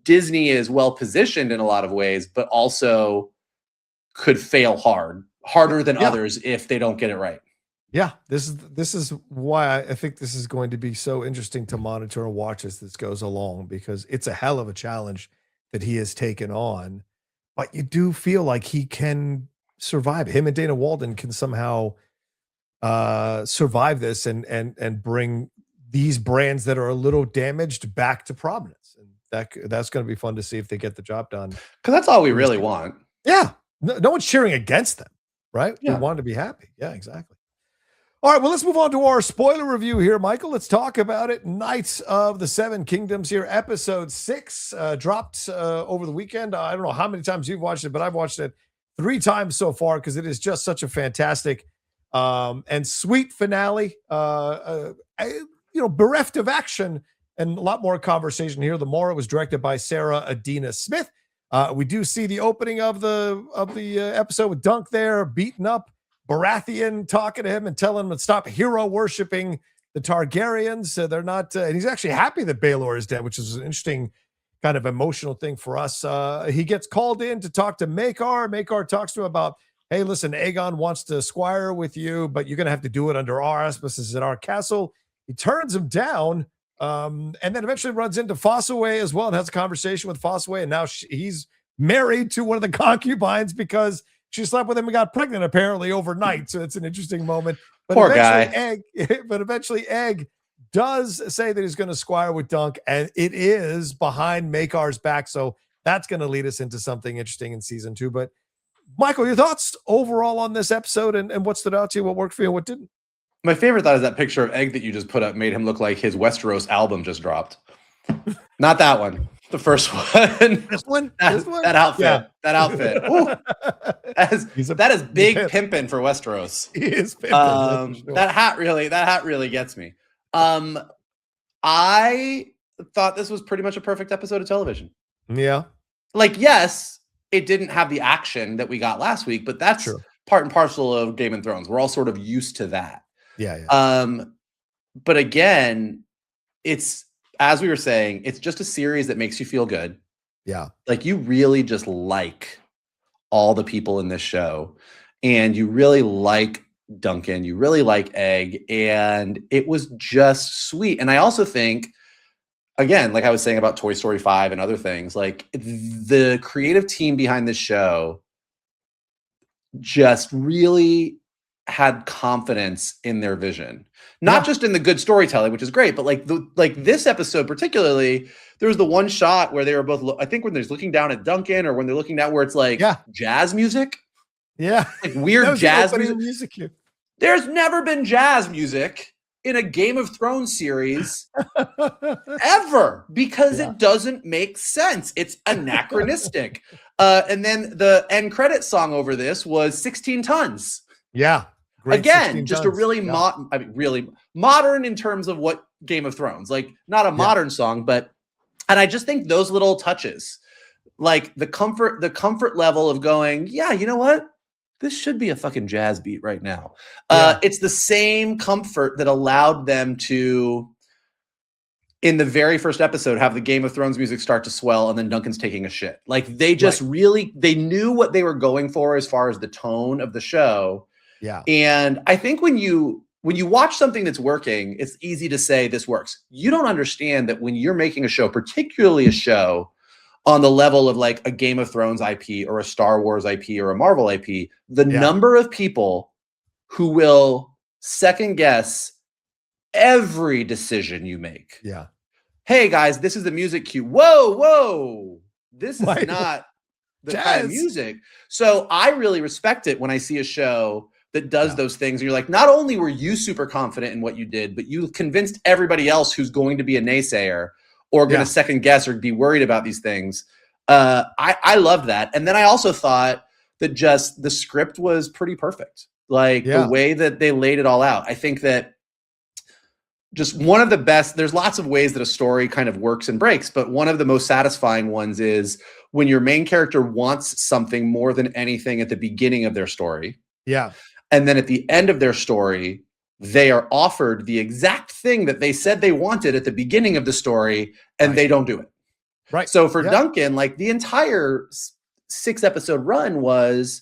Disney is well positioned in a lot of ways, but also could fail harder than others if they don't get it right. Yeah, this is why I think this is going to be so interesting to monitor and watch as this goes along, because it's a hell of a challenge that he has taken on, but you do feel like he can survive. Him and Dana Walden can somehow survive this and bring these brands that are a little damaged back to prominence. And that's going to be fun to see if they get the job done. Because that's all we really want. Yeah. No one's cheering against them, right? Yeah. We want to be happy. Yeah, exactly. All right, well, let's move on to our spoiler review here, Michael. Let's talk about it. Knights of the Seven Kingdoms here, episode 6, dropped over the weekend. I don't know how many times you've watched it, but I've watched it 3 times so far because it is just such a fantastic and sweet finale. Bereft of action and a lot more conversation here. The more, it was directed by Sarah Adina Smith. We do see the opening of the episode with Dunk there, beaten up Baratheon, talking to him and telling him to stop hero worshiping the Targaryens. They're not, and he's actually happy that Baelor is dead, which is an interesting kind of emotional thing for us. He gets called in to talk to Maekar. Maekar talks to him about, hey, listen, Aegon wants to squire with you, but you're going to have to do it under our auspices at our castle. He turns him down, and then eventually runs into Fossaway as well and has a conversation with Fossaway, and now he's married to one of the concubines because she slept with him and got pregnant apparently overnight. So it's an interesting moment. But poor guy. Eventually Egg does say that he's going to squire with Dunk, and it is behind Maekar's back. So that's going to lead us into something interesting in season 2. But Michael, your thoughts overall on this episode and what stood out to you, what worked for you, what didn't? My favorite thought is that picture of Egg that you just put up made him look like his Westeros album just dropped. Not that one. The first one. This one? That outfit. Yeah. That outfit. That is big pimping for Westeros. He is pimping. Sure. That hat really gets me. I thought this was pretty much a perfect episode of television. Yeah. Like, yes, it didn't have the action that we got last week, but that's part and parcel of Game of Thrones. We're all sort of used to that. Yeah. But again, it's, as we were saying, it's just a series that makes you feel good. Yeah. Like, you really just like all the people in this show, and you really like Duncan, you really like Egg, and it was just sweet. And I also think, again, like I was saying about Toy Story 5 and other things, like the creative team behind this show just really had confidence in their vision, not just in the good storytelling, which is great, but like this episode particularly, there was the one shot where they were both, I think when they're looking down at Duncan, or when they're looking down where it's like jazz music. Yeah. Like weird jazz music. There's never been jazz music in a Game of Thrones series ever, because it doesn't make sense. It's anachronistic. And then the end credit song over this was 16 Tons. Yeah. Again, just a really really modern in terms of what Game of Thrones, like not a modern song, but, and I just think those little touches, like the comfort level of going, yeah, you know what? This should be a fucking jazz beat right now. It's the same comfort that allowed them to, in the very first episode, have the Game of Thrones music start to swell and then Duncan's taking a shit. Like they just really, they knew what they were going for as far as the tone of the show. Yeah. And I think when you watch something that's working, it's easy to say this works. You don't understand that when you're making a show, particularly a show on the level of like a Game of Thrones IP or a Star Wars IP or a Marvel IP, the number of people who will second guess every decision you make. Yeah. Hey guys, this is the music cue. Whoa. This is not the kind of music. So I really respect it when I see a show that does those things. And you're like, not only were you super confident in what you did, but you convinced everybody else who's going to be a naysayer or going to second guess or be worried about these things. I love that. And then I also thought that just the script was pretty perfect. Like the way that they laid it all out. I think that just one of the best, there's lots of ways that a story kind of works and breaks, but one of the most satisfying ones is when your main character wants something more than anything at the beginning of their story. Yeah. And then at the end of their story, they are offered the exact thing that they said they wanted at the beginning of the story, and they don't do it. Right. So for Duncan, like the entire 6-episode run was,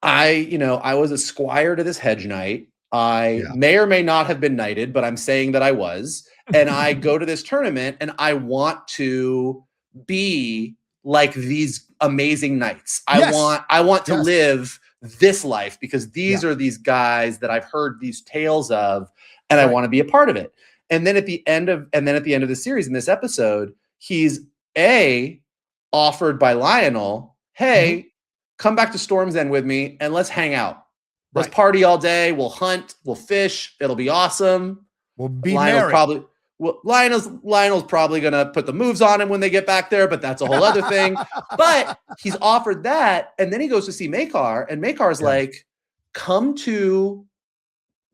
I was a squire to this hedge knight. I may or may not have been knighted, but I'm saying that I was. And I go to this tournament and I want to be like these amazing knights. I want to live this life because these are these guys that I've heard these tales of, and I want to be a part of it. And then at the end of the series in this episode, he's offered by Lionel, hey, come back to Storm's End with me and let's hang out. Let's party all day. We'll hunt. We'll fish. It'll be awesome. We'll be married. Lionel's probably going to put the moves on him when they get back there, but that's a whole other thing. But he's offered that. And then he goes to see Maekar, and Maekar's like, come to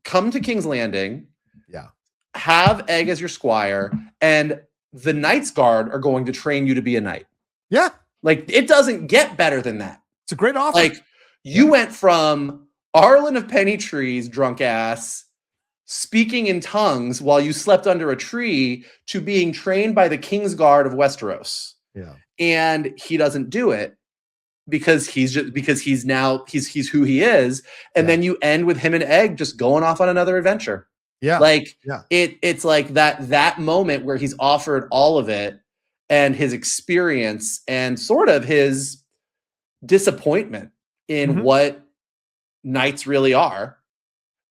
King's Landing. Yeah. Have Egg as your squire, and the Knights Guard are going to train you to be a knight. Yeah. Like, it doesn't get better than that. It's a great offer. Like, you went from Arlen of Penny Trees, drunk ass, speaking in tongues while you slept under a tree to being trained by the King's Guard of Westeros. Yeah. And he doesn't do it because he's who he is. And then you end with him and Egg just going off on another adventure. Yeah. Like it's like that moment where he's offered all of it and his experience and sort of his disappointment in what knights really are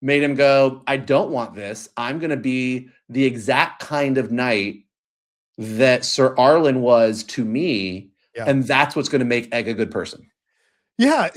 made him go, I don't want this. I'm going to be the exact kind of knight that Sir Arlen was to me. Yeah. And that's what's going to make Egg a good person. Yeah.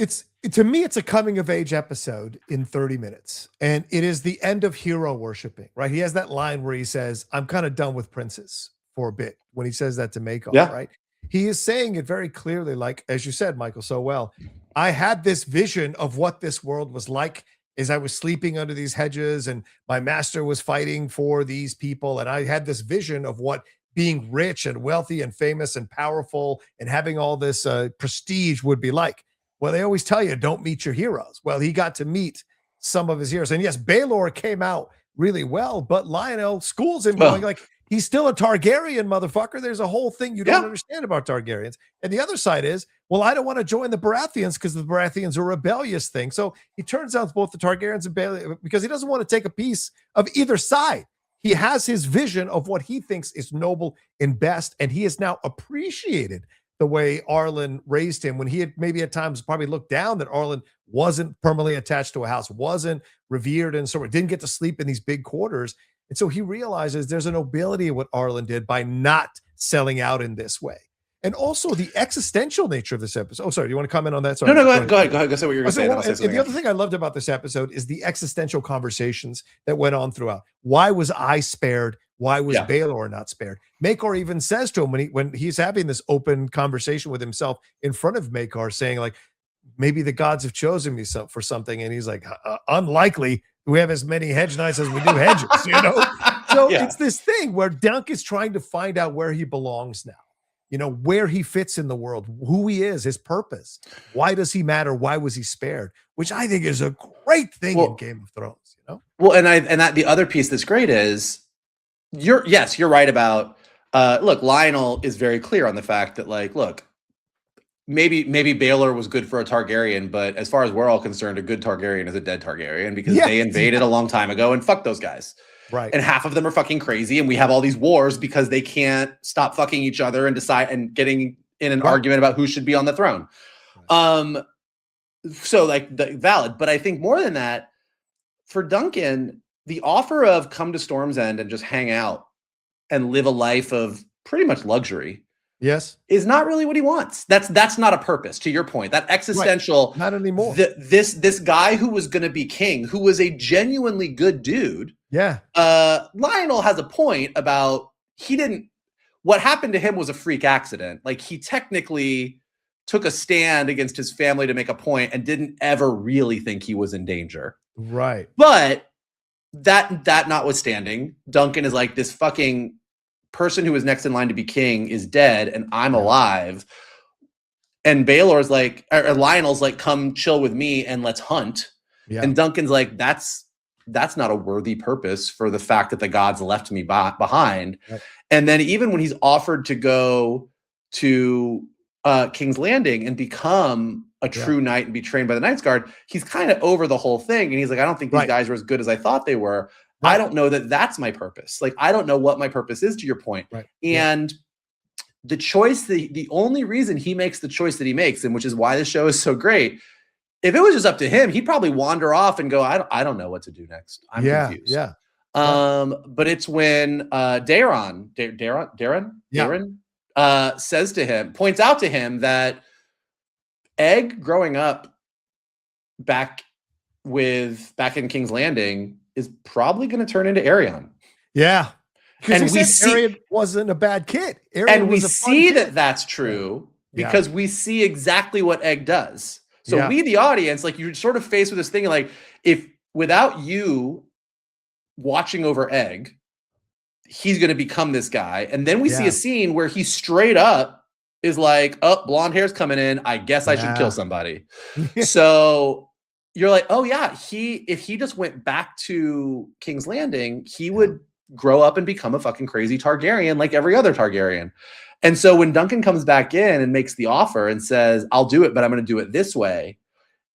To me, it's a coming of age episode in 30 minutes. And it is the end of hero worshiping, right? He has that line where he says, I'm kind of done with princes for a bit, when he says that to Maekar, right? He is saying it very clearly, like, as you said, Michael, so well, I had this vision of what this world was like as I was sleeping under these hedges and my master was fighting for these people. And I had this vision of what being rich and wealthy and famous and powerful and having all this prestige would be like. Well, they always tell you, don't meet your heroes. Well, he got to meet some of his heroes. And yes, Baelor came out really well, but Lionel schools him going like, he's still a Targaryen, motherfucker. There's a whole thing you don't understand about Targaryens. And the other side is, well, I don't want to join the Baratheons because the Baratheons are a rebellious thing. So he turns out both the Targaryens and Baelor because he doesn't want to take a piece of either side. He has his vision of what he thinks is noble and best, and he has now appreciated the way Arlen raised him when he had maybe at times probably looked down that Arlen wasn't permanently attached to a house, wasn't revered, and so didn't get to sleep in these big quarters. And so he realizes there's a nobility of what Arlen did by not selling out in this way. And also the existential nature of this episode. Oh, sorry. Do you want to comment on that? Sorry. No, go ahead. Go say what you're going to say. And the other thing I loved about this episode is the existential conversations that went on throughout. Why was I spared? Why was Baelor not spared? Maekar even says to him when he's having this open conversation with himself in front of Maekar, saying like, maybe the gods have chosen me for something. And he's like, unlikely. We have as many hedge knights as we do hedges, you know? So it's this thing where Dunk is trying to find out where he belongs now, you know, where he fits in the world, who he is, his purpose. Why does he matter? Why was he spared? Which I think is a great thing in Game of Thrones, you know? Well, and the other piece that's great is you're right about, look, Lionel is very clear on the fact that like, look, maybe Baelor was good for a Targaryen, but as far as we're all concerned, a good Targaryen is a dead Targaryen because they invaded a long time ago and fuck those guys. Right. And half of them are fucking crazy, and we have all these wars because they can't stop fucking each other and decide and getting in an argument about who should be on the throne. So like valid, but I think more than that, for Duncan, the offer of come to Storm's End and just hang out and live a life of pretty much luxury, is not really what he wants. That's not a purpose. To your point, that existential, not anymore. This guy who was going to be king, who was a genuinely good dude. Lionel has a point about what happened to him was a freak accident. Like he technically took a stand against his family to make a point and didn't ever really think he was in danger. Right. But that notwithstanding, Duncan is like, this fucking person who was next in line to be king is dead and I'm alive. And Baelor's like, or Lionel's like, come chill with me and let's hunt. And Duncan's like, that's not a worthy purpose for the fact that the gods left me behind. And then even when he's offered to go to King's Landing and become a true knight and be trained by the Knights Guard, he's kind of over the whole thing. And he's like, I don't think these guys are as good as I thought they were. I don't know that that's my purpose. Like, I don't know what my purpose is, to your point. And the choice, the only reason he makes the choice that he makes, and which is why the show is so great, if it was just up to him, he'd probably wander off and go, I don't know what to do next. I'm confused. But it's when Darren says to him, points out to him that Egg growing up back in King's Landing is probably going to turn into Aerion. And we see Aerion wasn't a bad kid. And we see that that's true because we see exactly what Egg does. So we, the audience, like, you're sort of faced with this thing, like, if without you watching over Egg, he's going to become this guy. And then we see a scene where he straight up is like, oh, blonde hair's coming in. I guess I should kill somebody. So you're like, oh yeah, if he just went back to King's Landing, he would grow up and become a fucking crazy Targaryen like every other Targaryen. And so when Duncan comes back in and makes the offer and says, I'll do it, but I'm going to do it this way,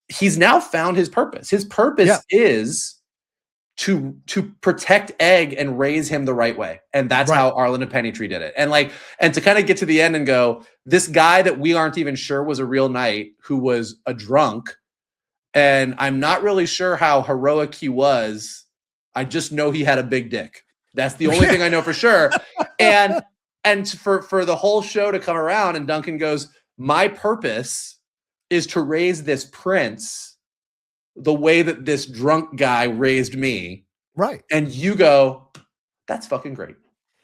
he's now found his purpose. His purpose is to protect Egg and raise him the right way. And that's how Arlen and Pennytree did it. And to kind of get to the end and go, this guy that we aren't even sure was a real knight, who was a drunk, and I'm not really sure how heroic he was. I just know he had a big dick. That's the only thing I know for sure. And for the whole show to come around and Duncan goes, my purpose is to raise this prince the way that this drunk guy raised me. Right. And you go, that's fucking great.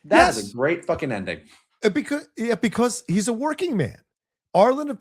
That is a great fucking ending. Because he's a working man. Sir Arlen and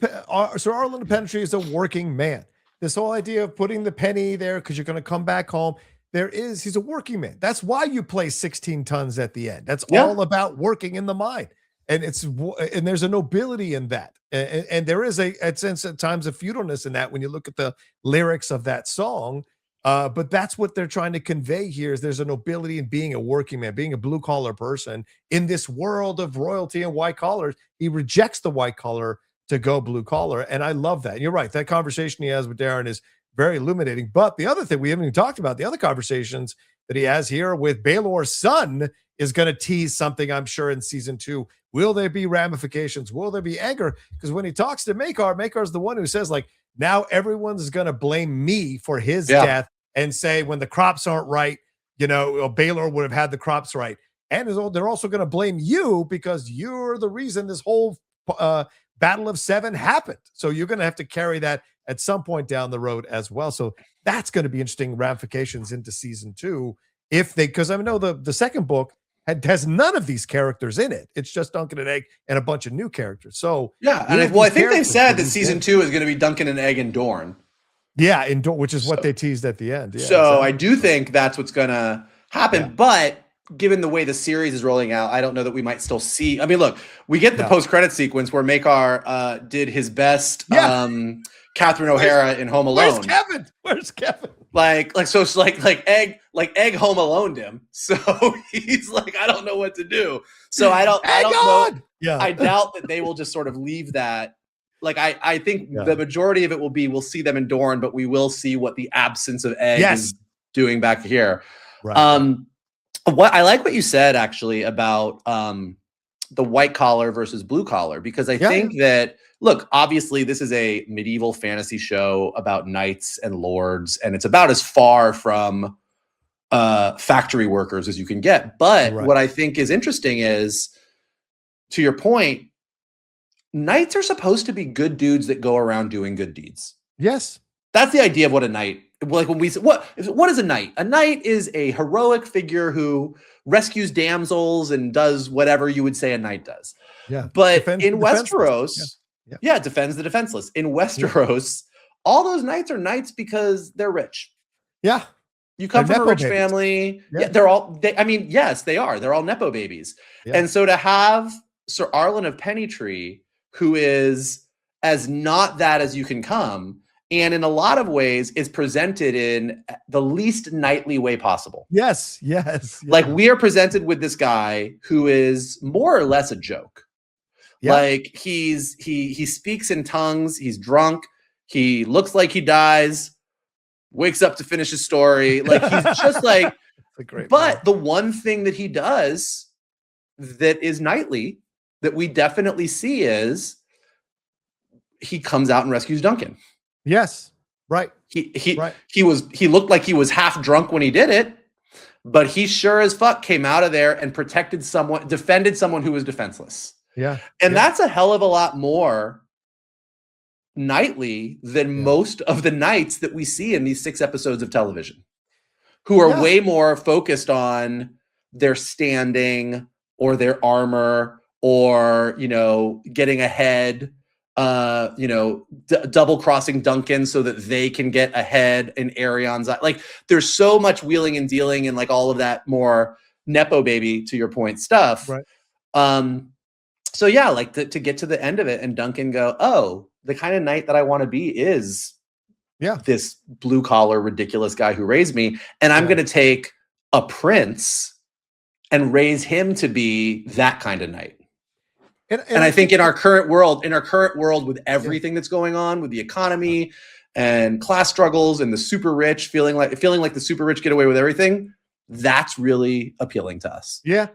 Pennytree is a working man. This whole idea of putting the penny there because you're going to come back home. He's a working man. That's why you play 16 tons at the end. That's all about working in the mind. And there's a nobility in that. And there is a sense at times of feudalness in that when you look at the lyrics of that song. But that's what they're trying to convey here, is there's a nobility in being a working man, being a blue collar person in this world of royalty and white collars. He rejects the white collar to go blue collar. And I love that. And you're right. That conversation he has with Darren is very illuminating. But the other thing we haven't even talked about, the other conversations that he has here with Baelor's son is going to tease something, I'm sure, in season 2. Will there be ramifications? Will there be anger? Because when he talks to Makar's the one who says, like, now everyone's going to blame me for his death and say when the crops aren't right, Baelor would have had the crops right. And they're also going to blame you because you're the reason this whole Battle of Seven happened. So you're going to have to carry that at some point down the road as well. So that's going to be interesting ramifications into season 2 because I know the second book has none of these characters in it. It's just Duncan and Egg and a bunch of new characters. So I think they've said that season 2 is going to be Duncan and Egg and Dorne. Which is what they teased at the end. I do think that's what's going to happen. But given the way the series is rolling out, I don't know that we might still see. I mean, look, we get the post-credit sequence where Makar did his best Catherine O'Hara in Home Alone. Where's Kevin? So it's like Egg Home Aloned him. So he's like, I don't know what to do. So I don't know. I doubt that they will just sort of leave that Like I think the majority of it will be we'll see them in Dorne, but we will see what the absence of Egg is doing back here. Right. What I like what you said actually about the white collar versus blue collar, because I think that, look, obviously this is a medieval fantasy show about knights and lords, and it's about as far from factory workers as you can get. But what I think is interesting is, to your point, knights are supposed to be good dudes that go around doing good deeds. Yes. That's the idea of what a knight, like when we say, what is a knight? A knight is a heroic figure who rescues damsels and does whatever you would say a knight does. Yeah. But in Westeros, defends the defenseless. In Westeros, all those knights are knights because they're rich. Yeah. You come from a rich family. Yeah, they're all, I mean, yes, they are. They're all Nepo babies. Yeah. And so to have Sir Arlen of Pennytree, who is as not that as you can come, and in a lot of ways is presented in the least knightly way possible. Yes. Like, we are presented with this guy who is more or less a joke. Yeah. Like, he speaks in tongues. He's drunk. He looks like he dies, wakes up to finish his story. Like, he's just like, but the one thing that he does that is knightly that we definitely see is he comes out and rescues Duncan. Yes. Right. He looked like he was half drunk when he did it, but he sure as fuck came out of there and defended someone who was defenseless. Yeah. And that's a hell of a lot more knightly than most of the knights that we see in these 6 episodes of television, who are way more focused on their standing or their armor or, getting ahead, double crossing Duncan so that they can get ahead in Arion's. Like, there's so much wheeling and dealing and like all of that more Nepo baby, to your point, stuff. Right. So yeah, like to get to the end of it and Duncan go, oh, the kind of knight that I want to be is this blue collar, ridiculous guy who raised me. And I'm going to take a prince and raise him to be that kind of knight. And I think in our current world with everything that's going on with the economy and class struggles and the super rich feeling like the super rich get away with everything, that's really appealing to us. Yeah,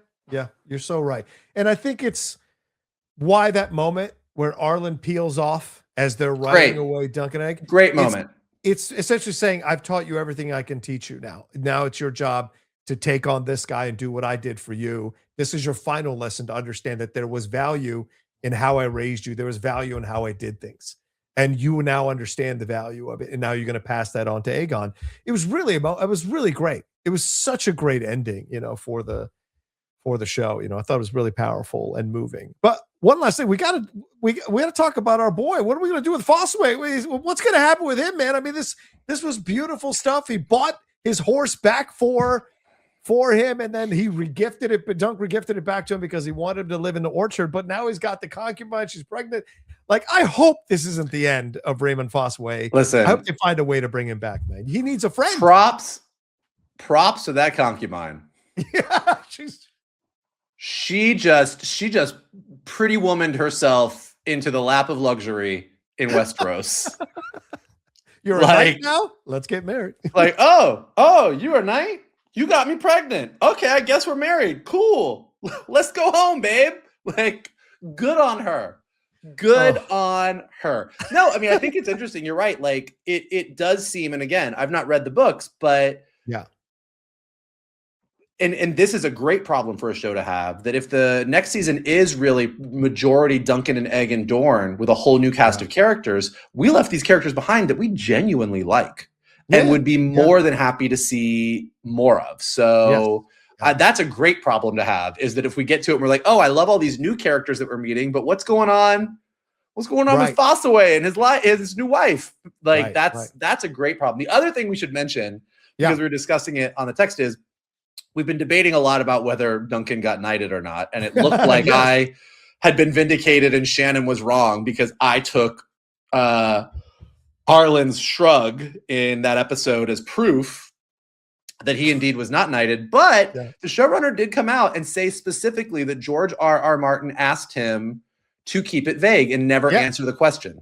you're so right. And I think it's why that moment where Arlen peels off as they're riding away Duncan Egg. Great moment. It's essentially saying, I've taught you everything I can teach you now. Now it's your job to take on this guy and do what I did for you. This is your final lesson to understand that there was value in how I raised you. There was value in how I did things. And you now understand the value of it. And now you're going to pass that on to Aegon. It was really great. It was such a great ending, for the show. I thought it was really powerful and moving. But one last thing, we got to talk about our boy. What are we going to do with Fossaway? What's going to happen with him, man? I mean, this was beautiful stuff. He bought his horse back for him, and then he regifted it, but Dunk regifted it back to him because he wanted him to live in the orchard. But now he's got the concubine; she's pregnant. Like, I hope this isn't the end of Raymond Fossaway. Listen, I hope they find a way to bring him back, man. He needs a friend. Props to that concubine. Yeah, she just pretty womaned herself into the lap of luxury in Westeros. You're a knight now? Let's get married. Like, oh, you're a knight? You got me pregnant. Okay, I guess we're married. Cool. Let's go home, babe. Like, good on her. Good on her. No, I mean, I think it's interesting. You're right. Like, it does seem, and again, I've not read the books, but yeah. And this is a great problem for a show to have, that if the next season is really majority Duncan and Egg and Dorne with a whole new cast of characters, we left these characters behind that we genuinely like and would be more than happy to see more of. So that's a great problem to have, is that if we get to it and we're like, oh, I love all these new characters that we're meeting, but what's going on? What's going on with Fossaway and his new wife? Like, that's a great problem. The other thing we should mention, because we were discussing it on the text, is we've been debating a lot about whether Duncan got knighted or not. And it looked like I had been vindicated and Shannon was wrong, because I took Arlen's shrug in that episode as proof that he indeed was not knighted. But the showrunner did come out and say specifically that George R.R. Martin asked him to keep it vague and never answer the question.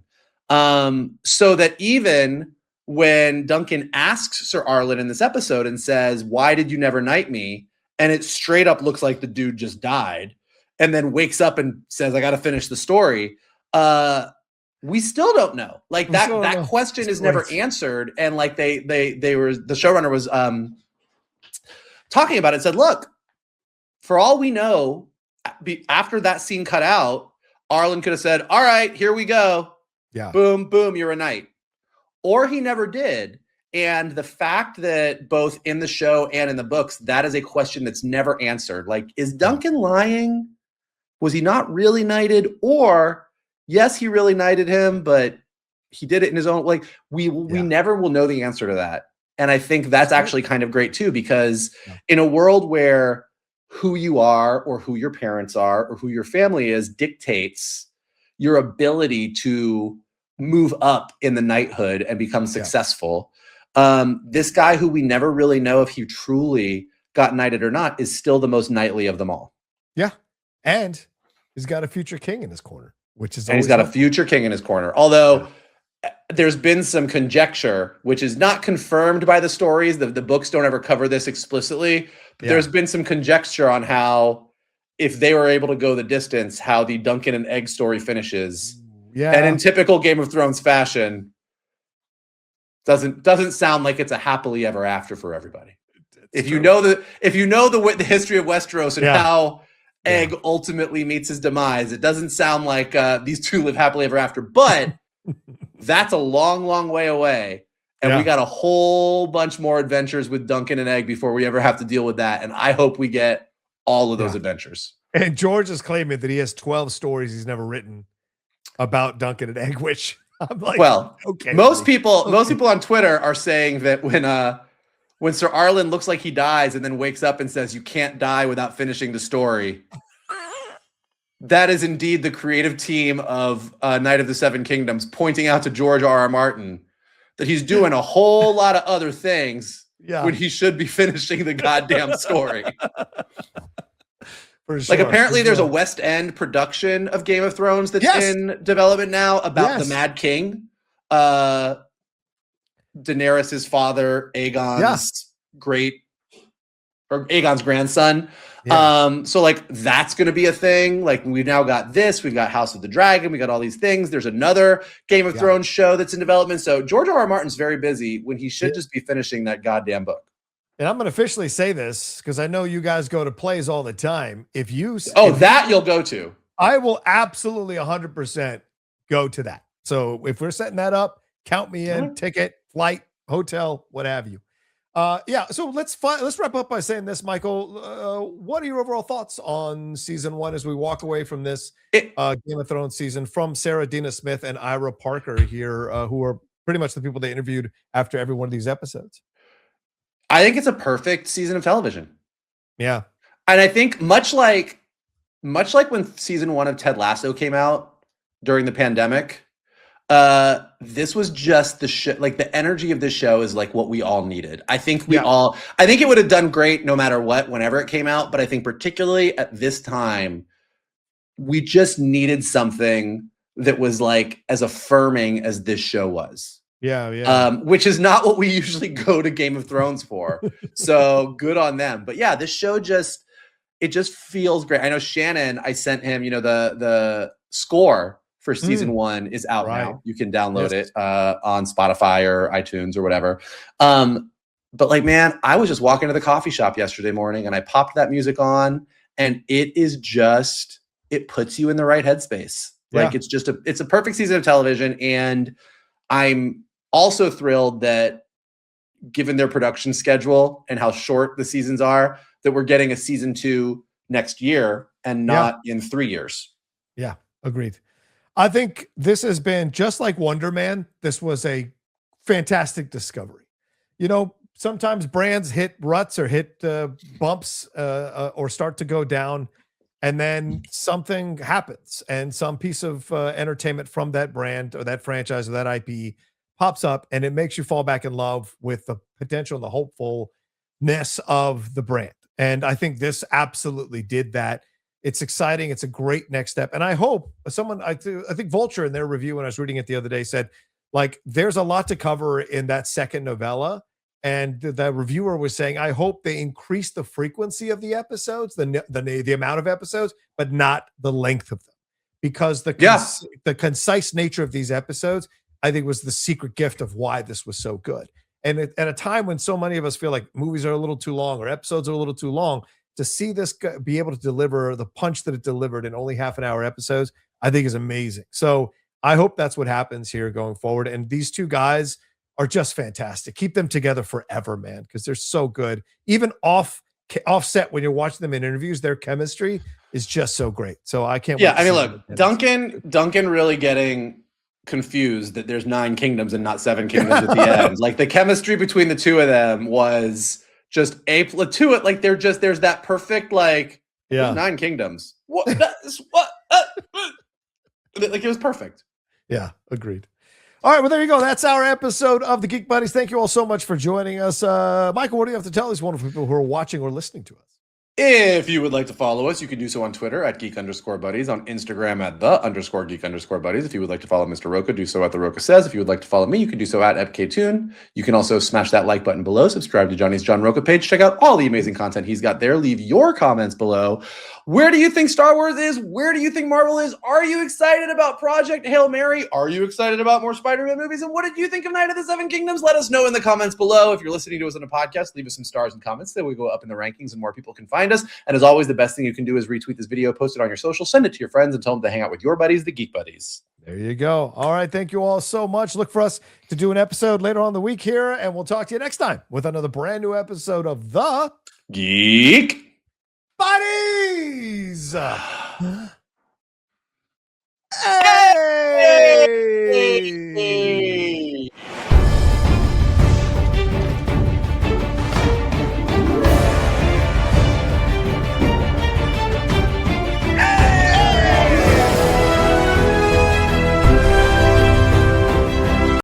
So that even when Duncan asks Sir Arlen in this episode and says, why did you never knight me? And it straight up looks like the dude just died and then wakes up and says, I got to finish the story. We still don't know. Like that question is never answered. And like the showrunner was talking about it, said, look, for all we know, after that scene cut out, Arlen could have said, all right, here we go. Yeah. Boom, boom, you're a knight. Or he never did. And the fact that both in the show and in the books, that is a question that's never answered. Like, is Duncan lying? Was he not really knighted? Or, yes, he really knighted him, but he did it in his own, like, we never will know the answer to that. And I think that's actually kind of great too, because in a world where who you are or who your parents are or who your family is dictates your ability to move up in the knighthood and become successful. This guy who we never really know if he truly got knighted or not is still the most knightly of them all. Yeah. And he's got a future king in his corner, which is, and he's got a future king in his corner. Although there's been some conjecture, which is not confirmed by the stories. The books don't ever cover this explicitly, but there's been some conjecture on how, if they were able to go the distance, how the Duncan and Egg story finishes. Yeah. And in typical Game of Thrones fashion, doesn't sound like it's a happily ever after for everybody. If you know the history of Westeros and how Egg ultimately meets his demise, it doesn't sound like these two live happily ever after. But that's a long, long way away. And we got a whole bunch more adventures with Duncan and Egg before we ever have to deal with that. And I hope we get all of those adventures. And George is claiming that he has 12 stories he's never written about Duncan and Egg, which I'm like, well, okay. Most people on Twitter are saying that when Sir Arlen looks like he dies and then wakes up and says, you can't die without finishing the story, that is indeed the creative team of Knight of the Seven Kingdoms pointing out to George R.R. Martin that he's doing a whole lot of other things when he should be finishing the goddamn story. Like, apparently there's a West End production of Game of Thrones that's in development now about the Mad King, Daenerys's father, Aegon's Aegon's grandson. So like that's going to be a thing. Like, we've now got this, we've got House of the Dragon, we got all these things. There's another Game of Thrones show that's in development. So George R.R. Martin's very busy when he should just be finishing that goddamn book. And I'm going to officially say this because I know you guys go to plays all the time. If you'll go to, I will absolutely 100% go to that. So if we're setting that up, count me in. Ticket, flight, hotel, what have you. So let's wrap up by saying this, Michael. What are your overall thoughts on season 1 as we walk away from this Game of Thrones season, from Sarah Dina Smith and Ira Parker here, who are pretty much the people they interviewed after every one of these episodes? I think it's a perfect season of television. Yeah. And I think much like when season 1 of Ted Lasso came out during the pandemic, this was just the shit. Like, the energy of this show is like what we all needed. I think I think it would have done great no matter what, whenever it came out. But I think particularly at this time, we just needed something that was like as affirming as this show was. Which is not what we usually go to Game of Thrones for. So good on them. But yeah, this show just feels great. I know Shannon, I sent him, the score for season 1 is out now. You can download it on Spotify or iTunes or whatever. But like, man, I was just walking to the coffee shop yesterday morning and I popped that music on, and it puts you in the right headspace. Like, it's a perfect season of television. And I'm also thrilled that, given their production schedule and how short the seasons are, that we're getting a season 2 next year and not in 3 years. Yeah, agreed. I think this has been just like Wonder Man. This was a fantastic discovery. Sometimes brands hit ruts or hit bumps or start to go down, and then something happens and some piece of entertainment from that brand or that franchise or that IP pops up, and it makes you fall back in love with the potential and the hopefulness of the brand. And I think this absolutely did that. It's exciting. It's a great next step. And I hope I think Vulture in their review when I was reading it the other day said, like, there's a lot to cover in that second novella. And the reviewer was saying, I hope they increase the frequency of the episodes, the amount of episodes, but not the length of them. Because the concise nature of these episodes, I think, was the secret gift of why this was so good. And at a time when so many of us feel like movies are a little too long or episodes are a little too long, to see this be able to deliver the punch that it delivered in only half an hour episodes, I think is amazing. So I hope that's what happens here going forward. And these two guys are just fantastic. Keep them together forever, man, because they're so good. Even offset when you're watching them in interviews, their chemistry is just so great. So I can't. Yeah, I mean, look, Duncan really getting confused that there's 9 kingdoms and not 7 kingdoms at the end. Like, the chemistry between the two of them was just to it. Like, there's that perfect, like, 9 kingdoms. What? Like, it was perfect. Yeah, agreed. All right, well, there you go. That's our episode of the Geek Buddies. Thank you all so much for joining us. Michael, what do you have to tell these wonderful people who are watching or listening to us? If you would like to follow us, you can do so on Twitter at geek_buddies, on Instagram at _geek_buddies. If you would like to follow Mr. Rocha, do so at The Rocha Says. If you would like to follow me, you can do so at EpKTune. You can also smash that like button below, subscribe to Johnny's John Rocha page, check out all the amazing content he's got there. Leave your comments below. Where do you think Star Wars is? Where do you think Marvel is? Are you excited about Project Hail Mary? Are you excited about more Spider-Man movies? And what did you think of Night of the Seven Kingdoms? Let us know in the comments below. If you're listening to us on a podcast, leave us some stars and comments so we go up in the rankings and more people can find us. And as always, the best thing you can do is retweet this video, post it on your social, send it to your friends, and tell them to hang out with your buddies, the Geek Buddies. There you go. All right. Thank you all so much. Look for us to do an episode later on in the week here, and we'll talk to you next time with another brand new episode of the Geek Buddies. Hey!